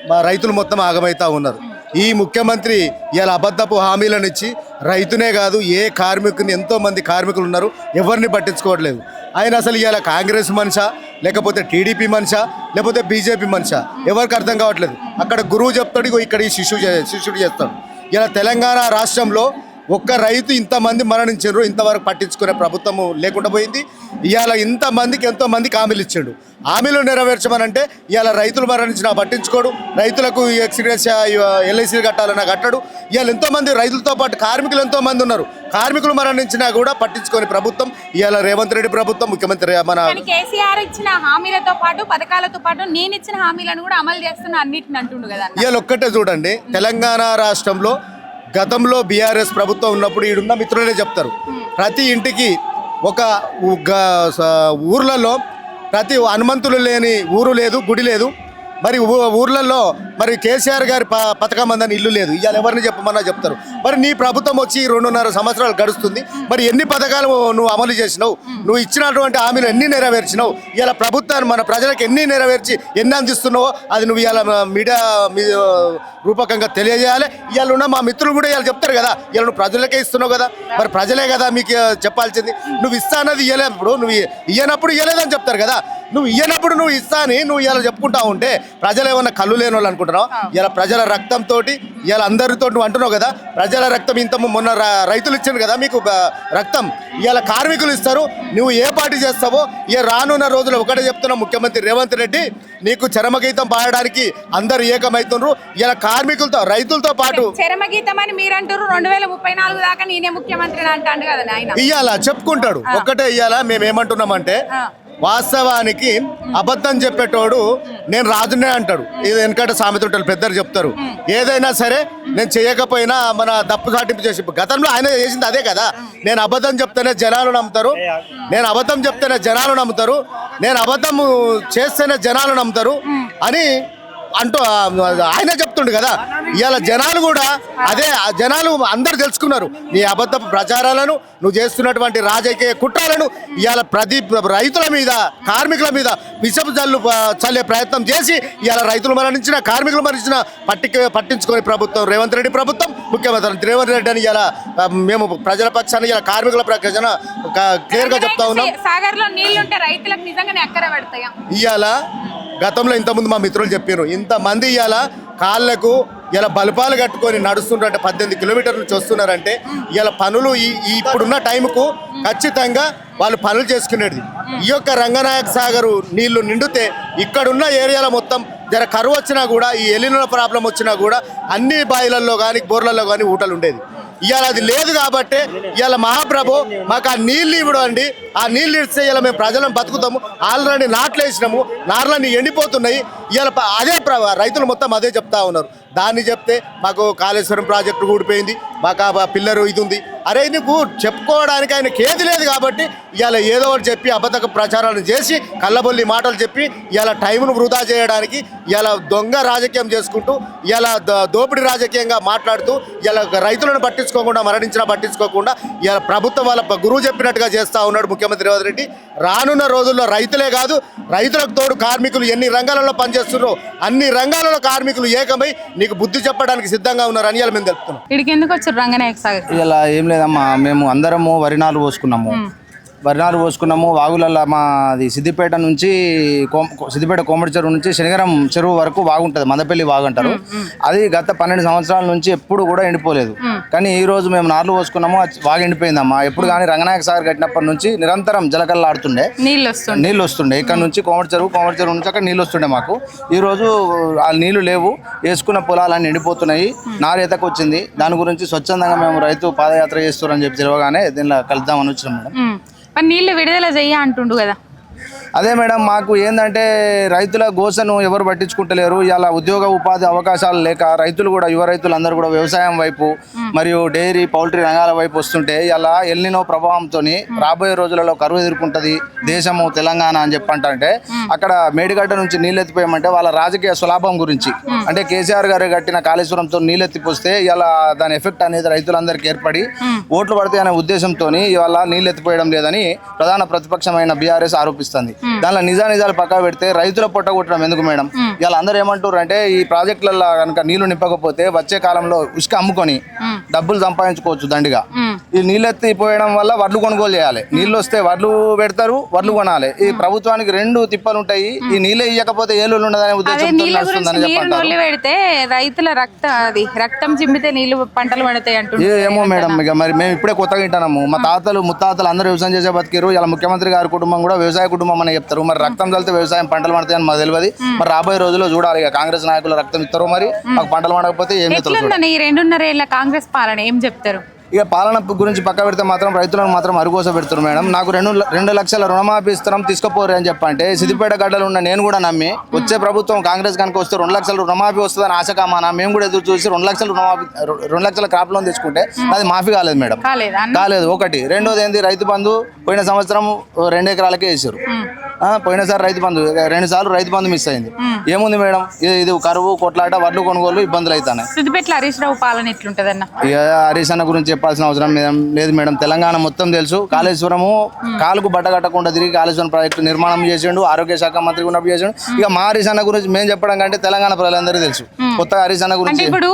మా రైతులు మొత్తం ఆగమవుతా ఉన్నారు. ఈ ముఖ్యమంత్రి ఇవాళ అబద్ధపు హామీలను ఇచ్చి రైతునే కాదు ఏ కార్మికుని, ఎంతోమంది కార్మికులు ఉన్నారు, ఎవరిని పట్టించుకోవట్లేదు. ఆయన అసలు ఇవాళ కాంగ్రెస్ మనిషా, లేకపోతే టీడీపీ మనిషా, లేకపోతే బీజేపీ మనిషా, ఎవరికి అర్థం కావట్లేదు. అక్కడ గురువు చెప్తాడు, ఇక్కడ ఈ శిష్యుడు చేస్తాడు. ఇలా తెలంగాణ రాష్ట్రంలో ఒక్క రైతు ఇంతమంది మరణించారు, ఇంతవరకు పట్టించుకునే ప్రభుత్వము లేకుండా పోయింది. ఇవాళ ఇంతమందికి ఎంతోమందికి హామీలు ఇచ్చాడు. హామీలు నెరవేర్చమనంటే ఇవాళ రైతులు మరణించినా పట్టించుకోడు, రైతులకు ఎక్స్పీరియన్స్ ఎల్ఐసీలు కట్టాలన్నా కట్టడు. ఇవాళ ఎంతోమంది రైతులతో పాటు కార్మికులు ఎంతోమంది ఉన్నారు, కార్మికులు మరణించినా కూడా పట్టించుకొని ప్రభుత్వం ఇవాళ రేవంత్ రెడ్డి ప్రభుత్వం, ముఖ్యమంత్రి మన కేసీఆర్ ఇచ్చిన హామీలతో పాటు పథకాలతో పాటు నేను ఇచ్చిన హామీలను కూడా అమలు చేస్తున్నా అన్నిటిని అంటుండు కదా. ఇవాళ ఒక్కటే చూడండి, తెలంగాణ రాష్ట్రంలో గతంలో బీఆర్ఎస్ ప్రభుత్వం ఉన్నప్పుడు ఈడున్న మిత్రులే చెప్తారు, ప్రతి ఇంటికి ఒక ఊర్లలో ప్రతి హనుమంతులు లేని ఊరు లేదు, గుడి లేదు. మరి ఊర్లలో మరి కేసీఆర్ గారి పథకం అందని ఇల్లు లేదు. ఇవాళ ఎవరిని చెప్పమన్నా చెప్తారు. మరి నీ ప్రభుత్వం వచ్చి 2.5 సంవత్సరాలు గడుస్తుంది. మరి ఎన్ని పథకాలు నువ్వు అమలు చేసినావు, నువ్వు ఇచ్చినటువంటి హామీలు ఎన్ని నెరవేర్చినావు, ఇవాళ ప్రభుత్వాన్ని మన ప్రజలకు ఎన్ని నెరవేర్చి ఎన్ని అందిస్తున్నావో అది నువ్వు ఇవాళ మీడియా రూపకంగా తెలియజేయాలి. ఇవాళ ఉన్న మా మిత్రులు కూడా ఇవాళ చెప్తారు కదా, ఇవాళ నువ్వు ప్రజలకే ఇస్తున్నావు కదా, మరి ప్రజలే కదా మీకు చెప్పాల్సింది. నువ్వు ఇస్తా అన్నది ఇవ్వలేనప్పుడు, నువ్వు ఇయ్యనప్పుడు ఇవ్వలేదని చెప్తారు కదా. నువ్వు ఇయ్యనప్పుడు నువ్వు ఇస్తా అని నువ్వు ఇవాళ చెప్పుకుంటా ఉంటే ప్రజలు ఏమన్నా కళ్ళు లేని వాళ్ళు అనుకుంటున్నావు? ఇలా ప్రజల రక్తంతో ఇవాళ అందరితో నువ్వు అంటున్నావు కదా, ప్రజల రక్తం ఇంత మొన్న రైతులు ఇచ్చారు కదా మీకు రక్తం, ఇవాళ కార్మికులు ఇస్తారు. నువ్వు ఏ పార్టీ చేస్తావో ఇక రానున్న రోజులు ఒకటే చెప్తున్నావు, ముఖ్యమంత్రి రేవంత్ రెడ్డి నీకు చరమగీతం పాడడానికి అందరు ఏకమవుతున్నారు. ఇలా కార్మికులతో రైతులతో పాటు చరమగీతం అని మీరు అంటారు. 2034 దాకా నేనే ముఖ్యమంత్రి అంటాడు కదా ఆయన. ఇవాళ చెప్పుకుంటాడు ఒక్కటే. ఇవాళ మేము ఏమంటున్నామంటే వాస్తవానికి అబద్ధం చెప్పేటోడు నేను రాజునే అంటాడు. ఇది వెనకట సామెత ఉంటారు, పెద్దలు చెప్తారు. ఏదైనా సరే నేను చేయకపోయినా మన దప్పు సాటింపు చేసి, గతంలో ఆయన చేసింది అదే కదా. నేను అబద్ధం చెప్తేనే జనాలు నమ్ముతారు, నేను అబద్ధం చెప్తేనే జనాలు నమ్ముతారు, నేను అబద్ధం చేస్తేనే జనాలు నమ్ముతారు అని అంటూ ఆయన చెప్తుండు కదా. ఇవాళ జనాలు కూడా అదే, జనాలు అందరు తెలుసుకున్నారు నీ అబద్ధపు ప్రచారాలను, నువ్వు చేస్తున్నటువంటి రాజకీయ కుట్రలను. ఇవాళ ప్రతి రైతుల మీద, కార్మికుల మీద విషపు జల్లు చల్లే ప్రయత్నం చేసి ఇవాళ రైతులు మరణించిన, కార్మికులు మరణించిన పట్టించుకొని ప్రభుత్వం రేవంత్ రెడ్డి ప్రభుత్వం, ముఖ్యమంత్రి రేవంత్ రెడ్డి అని ఇలా మేము ప్రజల పక్షాన్ని, ఇలా కార్మికుల పక్షాన క్లియర్ గా చెప్తా ఉన్నాం. ఇవాళ గతంలో ఇంతకుముందు మా మిత్రులు చెప్పారు, ఇంతమంది ఇవాళ కాళ్ళకు ఇలా బల్పాలు కట్టుకొని నడుస్తుంటే 18 కిలోమీటర్ల నుంచి వస్తున్నారంటే ఇవాళ పనులు ఇప్పుడున్న టైంకు ఖచ్చితంగా వాళ్ళు పనులు చేసుకునేది. ఈ యొక్క రంగనాయక సాగర్ నీళ్లు నిండితే ఇక్కడున్న ఏరియాలో మొత్తం జర కరువు వచ్చినా కూడా, ఈ ఎలినో ప్రాబ్లం వచ్చినా కూడా అన్ని బాయిలల్లో కానీ బోర్లలో కానీ ఊటలు ఉండేది. ఇవాళ అది లేదు కాబట్టి ఇవాళ మహాప్రభు మాకు ఆ నీళ్ళు ఇవ్వడండి, ఆ నీళ్ళు ఇస్తే ఇలా మేము ప్రజలను బతుకుతాము. ఆల్రెడీ నాట్లు వేసినాము, నార్లన్నీ ఎండిపోతున్నాయి. ఇవాళ అదే రైతులు మొత్తం అదే చెప్తా ఉన్నారు. దాన్ని చెప్తే మాకు కాళేశ్వరం ప్రాజెక్టు ఊడిపోయింది, మాకు ఆ పిల్లరు ఇది ఉంది, అరే నీకు చెప్పుకోవడానికి ఆయనకి ఏది లేదు కాబట్టి ఇవాళ ఏదో ఒకటి చెప్పి అబద్ధ ప్రచారాలు చేసి కళ్ళబొల్లి మాటలు చెప్పి ఇవాళ టైంను వృధా చేయడానికి ఇవాళ దొంగ రాజకీయం చేసుకుంటూ ఇవాళ దోపిడీ రాజకీయంగా మాట్లాడుతూ ఇవాళ రైతులను పట్టించుకోకుండా మరణించినా పట్టించుకోకుండా ఇవాళ ప్రభుత్వం వాళ్ళ గురువు చెప్పినట్టుగా చేస్తూ ఉన్నాడు ముఖ్యమంత్రి రేవంత్ రెడ్డి. రానున్న రోజుల్లో రైతులే కాదు రైతులకు తోడు కార్మికులు ఎన్ని రంగాలలో పనిచేస్తున్నారో అన్ని రంగాలలో కార్మికులు ఏకమై నీకు బుద్ధి చెప్పడానికి సిద్ధంగా ఉన్నారని ఇవాళ మేము తెలుపుతున్నాం. ఇక్కడికి ఎందుకు వచ్చారు రంగనాయక సాగర్? ఇలా ఏం లేదమ్మా, మేము అందరము వరినాలు పోసుకున్నాము. వాగులలో మాది సిద్దిపేట నుంచి సిద్దిపేట కోమటి చెరువు నుంచి శనిగరం చెరువు వరకు వాగుంటుంది, మందపల్లి వాగు అంటారు. అది గత 12 సంవత్సరాల నుంచి ఎప్పుడు కూడా ఎండిపోలేదు. కానీ ఈ రోజు మేము నార్లు పోసుకున్నాము, వాగు ఎండిపోయిందమ్మా. ఎప్పుడు కానీ రంగనాయక సాగర్ కట్టినప్పటి నుంచి నిరంతరం జలకల్లాడుతుండే, నీళ్ళు వస్తుండే. ఇక్కడ నుంచి కోమటి చెరువు నుంచి అక్కడ నీళ్ళు వస్తుండే మాకు. ఈ రోజు ఆ నీళ్లు లేవు, వేసుకున్న పొలాలన్నీ ఎండిపోతున్నాయి, నారేతకు వచ్చింది. దాని గురించి స్వచ్ఛందంగా మేము రైతు పాదయాత్ర చేస్తున్నారని చెప్పి తెలియగానే దీనిలో కలుద్దామని వచ్చినాం మేడం. మరి నీళ్లు విడుదల చెయ్య అంటుండు కదా. అదే మేడం, మాకు ఏంటంటే రైతుల గోసను ఎవరు పట్టించుకుంటలేరు. ఇలా ఉద్యోగ ఉపాధి అవకాశాలు లేక రైతులు కూడా, యువ రైతులు అందరూ కూడా వ్యవసాయం వైపు మరియు డైరీ పౌల్ట్రీ రంగాల వైపు వస్తుంటే ఇలా ఎల్నినో ప్రభావంతో రాబోయే రోజులలో కరువు ఎదుర్కొంటుంది దేశము తెలంగాణ అని చెప్పంటే అక్కడ మేడిగడ్డ నుంచి నీళ్ళు ఎత్తిపోయామంటే వాళ్ళ రాజకీయ స్వలాభం గురించి, అంటే కేసీఆర్ గారు కట్టిన కాళేశ్వరంతో నీళ్ళు ఎత్తిపోస్తే ఇలా దాని ఎఫెక్ట్ అనేది రైతులందరికీ ఏర్పడి ఓట్లు పడతాయి అనే ఉద్దేశంతో ఇవాళ నీళ్ళు ఎత్తిపోయడం లేదని ప్రధాన ప్రతిపక్షమైన బీఆర్ఎస్ ఆరోపిస్తుంది. దానిలో నిజాలు పక్కా పెడితే రైతుల పొట్ట కొట్టడం ఎందుకు మేడం? ఇలా అందరూ ఏమంటారు అంటే ఈ ప్రాజెక్టులలో కనుక నీళ్లు నింపకపోతే వచ్చే కాలంలో ఉసుక అమ్ముకొని డబ్బులు సంపాదించుకోవచ్చు దండిగా. ఈ నీళ్ళు ఎత్తిపోయడం వల్ల వడ్లు కొనుగోలు చేయాలి, నీళ్ళు వస్తే వడ్లు పెడతారు, వడ్లు కొనాలి. ఈ ప్రభుత్వానికి 2 తిప్పలు ఉంటాయి. ఈ నీళ్ళే ఇవ్వకపోతే ఏళ్ళు ఉండదనే ఉద్దేశంతో నడుస్తుందని చెప్పంటారు. పెడితే రైతుల రక్తం చింపితే నీళ్లు పంటలు పడతాయి అంటారు. ఏమో మేడం, ఇక మరి మేము ఇప్పుడే కొత్తగా వింటున్నాము. మా తాతలు ముత్తాతలు అందరూ వ్యవసాయం చేసే బతికారు. ఇలా ముఖ్యమంత్రి గారి కుటుంబం కూడా వ్యవసాయ కుటుంబం అని చెప్తారు. మరి రక్తం చల్లితే వ్యవసాయం పంటలు పడతాయని మాకు తెలియదు. మరి రాబోయే రోజుల్లో చూడాలి, ఇక కాంగ్రెస్ నాయకులు రక్తం ఇస్తారో మరి మాకు పంటలు పడకపోతే ఏం చేస్తారు. 2.5 ఏళ్ల కాంగ్రెస్ పాలన ఏం చెప్తారు? ఇక పాలన గురించి పక్క పెడితే మాత్రం రైతులను మాత్రం అరుకోస పెడుతున్నారు మేడం. నాకు 2 లక్షల రుణమాఫీ ఇస్తాం తీసుకోపోరు అని చెప్పంటే సిద్దిపేట గడ్డలు ఉన్న నేను కూడా నమ్మి వచ్చే ప్రభుత్వం కాంగ్రెస్ కనుక వస్తే 2 లక్షల రుణమాఫీ వస్తుందని ఆశ కామానా మేము కూడా ఎదురు చూసి 2 లక్షల రుణమాఫీ 2 లక్షల క్రాప్ లోన్ తీసుకుంటే అది మాఫీ కాలేదు మేడం, కాలేదు. ఒకటి. రెండోది ఏంది, రైతు బంధు పోయిన సంవత్సరం 2 ఎకరాలకే వేసారు. పోయినసారి రైతు బంధు 2 సార్లు రైతు బంధు మిస్ అయింది. ఏముంది మేడం, ఇది కరువు కొట్లాట వడ్లు కొనుగోలు ఇబ్బందులు అవుతాయి. సిద్దిపేట హరీష్ రావు పాలన ఎట్లుంటదన్న? ఇక హరీష్ అన్న గురించి చెప్పాల్సిన అవసరం లేదు మేడం. తెలంగాణ మొత్తం తెలుసు. కాళేశ్వరము కాలుకు బట్ట కట్టకుండా తిరిగి కాళేశ్వరం ప్రాజెక్టు నిర్మాణం చేసిండు, ఆరోగ్య శాఖ మంత్రి ఉన్నప్పుడు చేసిండు. ఇక మా హరీష్ అన్న గురించి మేము చెప్పడం కంటే తెలంగాణ ప్రజలందరికీ తెలుసు. కొత్తగా హరీష్ అన్న గురించి ఇప్పుడు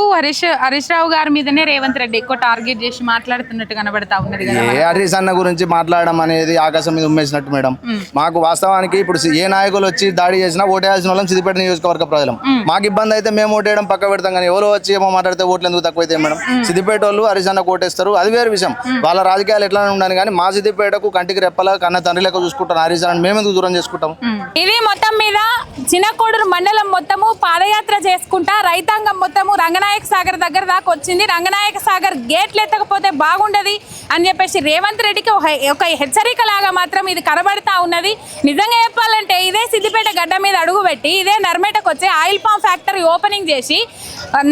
హరీష్ రావు గారి మీదనే రేవంత్ రెడ్డి ఎక్కువ టార్గెట్ చేసి మాట్లాడుతున్నట్టు కనబడతా ఉన్నది కదా. హరీష్ అన్న గురించి మాట్లాడడం అనేది ఆకాశం మీద ఉమ్మేసినట్టు మేడం. మాకు వాస్తవానికి ఇప్పుడు ఏ నాయకులు వచ్చి దాడి చేసినా ఓటేయాల్సిన వాళ్ళం సిద్దిపేట నియోజకవర్గ ప్రజలం. మాకు ఇబ్బంది అయితే మేము ఓటేయడం పక్క పెడతాం, కానీ ఎవరో వచ్చి ఏమో మాట్లాడితే ఓట్లు ఎందుకు తక్కువైతే మేడం? సిద్దిపేట వాళ్ళు హరీష్ అన్న ఓటేస్తారు, అది వేరే విషయం. వాళ్ళ రాజకీయాలు ఎట్లా ఉండాలి, కానీ మా సిద్దిపేటకు కంటికి రెప్పల కన్న తండ్రి లెక్క చూసుకుంటాం హరీష్ అన్న. మేము ఎందుకు దూరం చేసుకుంటాం? ఇది మొత్తం మీద చిన్నకోడూరు మండలం మొత్తము పాదయాత్ర చేసుకుంటా రైతాంగం మొత్తము రంగనాయక సాగర్ దగ్గర దాకా వచ్చింది. రంగనాయక సాగర్ గేట్లు ఎత్తకపోతే బాగుండదు అని చెప్పేసి రేవంత్ రెడ్డికి ఒక హెచ్చరిక లాగా మాత్రం ఇది కనబడతా ఉన్నది. నిజంగా చెప్పాలంటే ఇదే సిద్దిపేట గడ్డ మీద అడుగుపెట్టి ఇదే నర్మేటకు వచ్చి ఆయిల్ పామ్ ఫ్యాక్టరీ ఓపెనింగ్ చేసి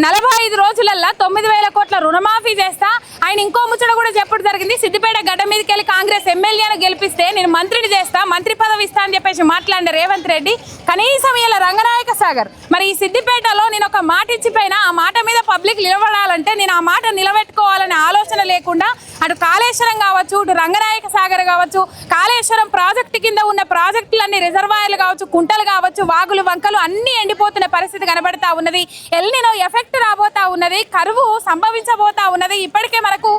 45 రోజులల్లో 9,000 కోట్ల రుణమాఫీ చేస్తా. ఆయన ఇంకో ముచ్చట కూడా చెప్పడం జరిగింది, సిద్దిపేట గడ్డ మీదకి వెళ్ళి కాంగ్రెస్ ఎమ్మెల్యేను గెలిపిస్తే నేను మంత్రిని చేస్తా, మంత్రి పదవి ఇస్తా అని చెప్పేసి మాట్లాడిన రేవంత్ రెడ్డి కనీసం ఇలా రంగనాయక సాగర్ మరి ఈ సిద్దిపేటలో నేను ఒక మాట ఇచ్చిపోయినా ఆ మాట మీద పబ్లిక్ నిలబడాలంటే నేను ఆ మాట నిలబెట్టుకోవాలనే ఆలోచన లేకుండా అటు కాళేశ్వరం కావచ్చు, ఇటు రంగనాయక సాగర్ కావచ్చు, కాళేశ్వరం ప్రాజెక్టు కింద ఉన్న ప్రాజెక్టులన్నీ రిజర్వాయర్లు కావచ్చు, కుంటలు కావచ్చు, వాగులు వంకలు అన్ని ఎండిపోతున్న పరిస్థితి కనబడతా ఉన్నది. ఎల్నినో ఎఫెక్ట్ రాబోతా ఉన్నది, కరువు సంభవించబోతా ఉన్నది. ఇప్పటికే మనకు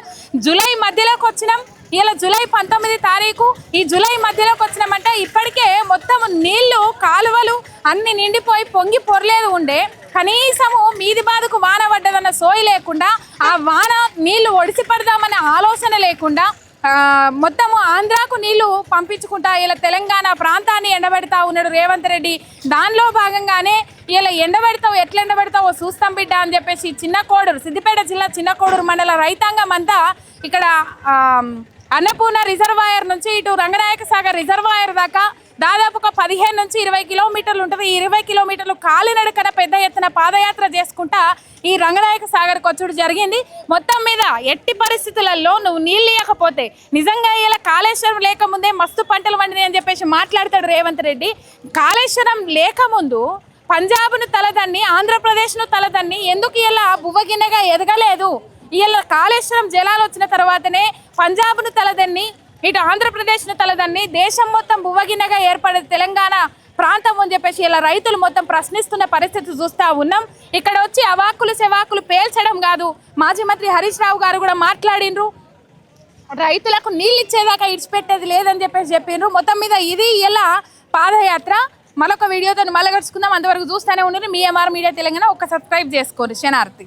జూలై మధ్యలోకి వచ్చినాం. ఇలా జూలై 19 తారీఖు ఈ జూలై మధ్యలోకి వచ్చినామంటే ఇప్పటికే మొత్తం నీళ్లు కాలువలు అన్ని నిండిపోయి పొంగి పొరలేదు ఉండే. కనీసము మీది బాధకు వాన పడ్డదన్న సోయి లేకుండా ఆ వాన నీళ్లు ఒడిసి పడదామనే ఆలోచన లేకుండా మొత్తము ఆంధ్రాకు నీళ్లు పంపించుకుంటా ఇలా తెలంగాణ ప్రాంతాన్ని ఎండబెడతా ఉన్నాడు రేవంత్ రెడ్డి. దానిలో భాగంగానే ఇలా ఎండబెడతావు ఎట్లా ఎండబెడతావో చూస్తాం బిడ్డ అని చెప్పేసి చిన్నకోడూరు సిద్దిపేట జిల్లా చిన్నకోడూరు మండల రైతాంగం అంతా ఇక్కడ అన్నపూర్ణ రిజర్వాయర్ నుంచి ఇటు రంగనాయక సాగర్ రిజర్వాయర్ దాకా దాదాపు ఒక 15 నుంచి 20 కిలోమీటర్లు ఉంటుంది. 20 కిలోమీటర్లు కాలినడకన పెద్ద ఎత్తున పాదయాత్ర చేసుకుంటా ఈ రంగనాయక సాగర్కి వచ్చుడు జరిగింది. మొత్తం మీద ఎట్టి పరిస్థితులలో నువ్వు నీళ్ళు ఇవ్వకపోతే నిజంగా ఇలా కాళేశ్వరం లేకముందే మస్తు పంటలు పండినాయి అని చెప్పేసి మాట్లాడతాడు రేవంత్ రెడ్డి. కాళేశ్వరం లేకముందు పంజాబ్ను తలదన్ని, ఆంధ్రప్రదేశ్ను తలదన్ని ఎందుకు ఇలా బువ్వగిన్నెగా ఎదగలేదు? ఇలా కాళేశ్వరం జలాలు వచ్చిన తర్వాతనే పంజాబ్ను తలదన్ని, ఇటు ఆంధ్రప్రదేశ్ను తలదన్ని, దేశం మొత్తం బువ్వగిన్నెగా ఏర్పడే తెలంగాణ ప్రాంతం అని చెప్పేసి ఇలా రైతులు మొత్తం ప్రశ్నిస్తున్న పరిస్థితి చూస్తూ ఉన్నాం. ఇక్కడ వచ్చి అవాకులు సెవాకులు పేల్చడం కాదు, మాజీ మంత్రి హరీష్ రావు గారు కూడా మాట్లాడిండ్రు, రైతులకు నీళ్ళు ఇచ్చేదాకా ఇడిచిపెట్టేది లేదని చెప్పేసి చెప్పిండ్రు. మొత్తం మీద ఇది ఇలా పాదయాత్ర. మరొక వీడియోతో మళ్ళీ కలుసుకుందాం. అంతవరకు చూస్తూనే ఉండండి. మీ ఎంఆర్ మీడియా తెలంగాణ. ఒక్క సబ్స్క్రైబ్ చేసుకోండి. శనార్థి.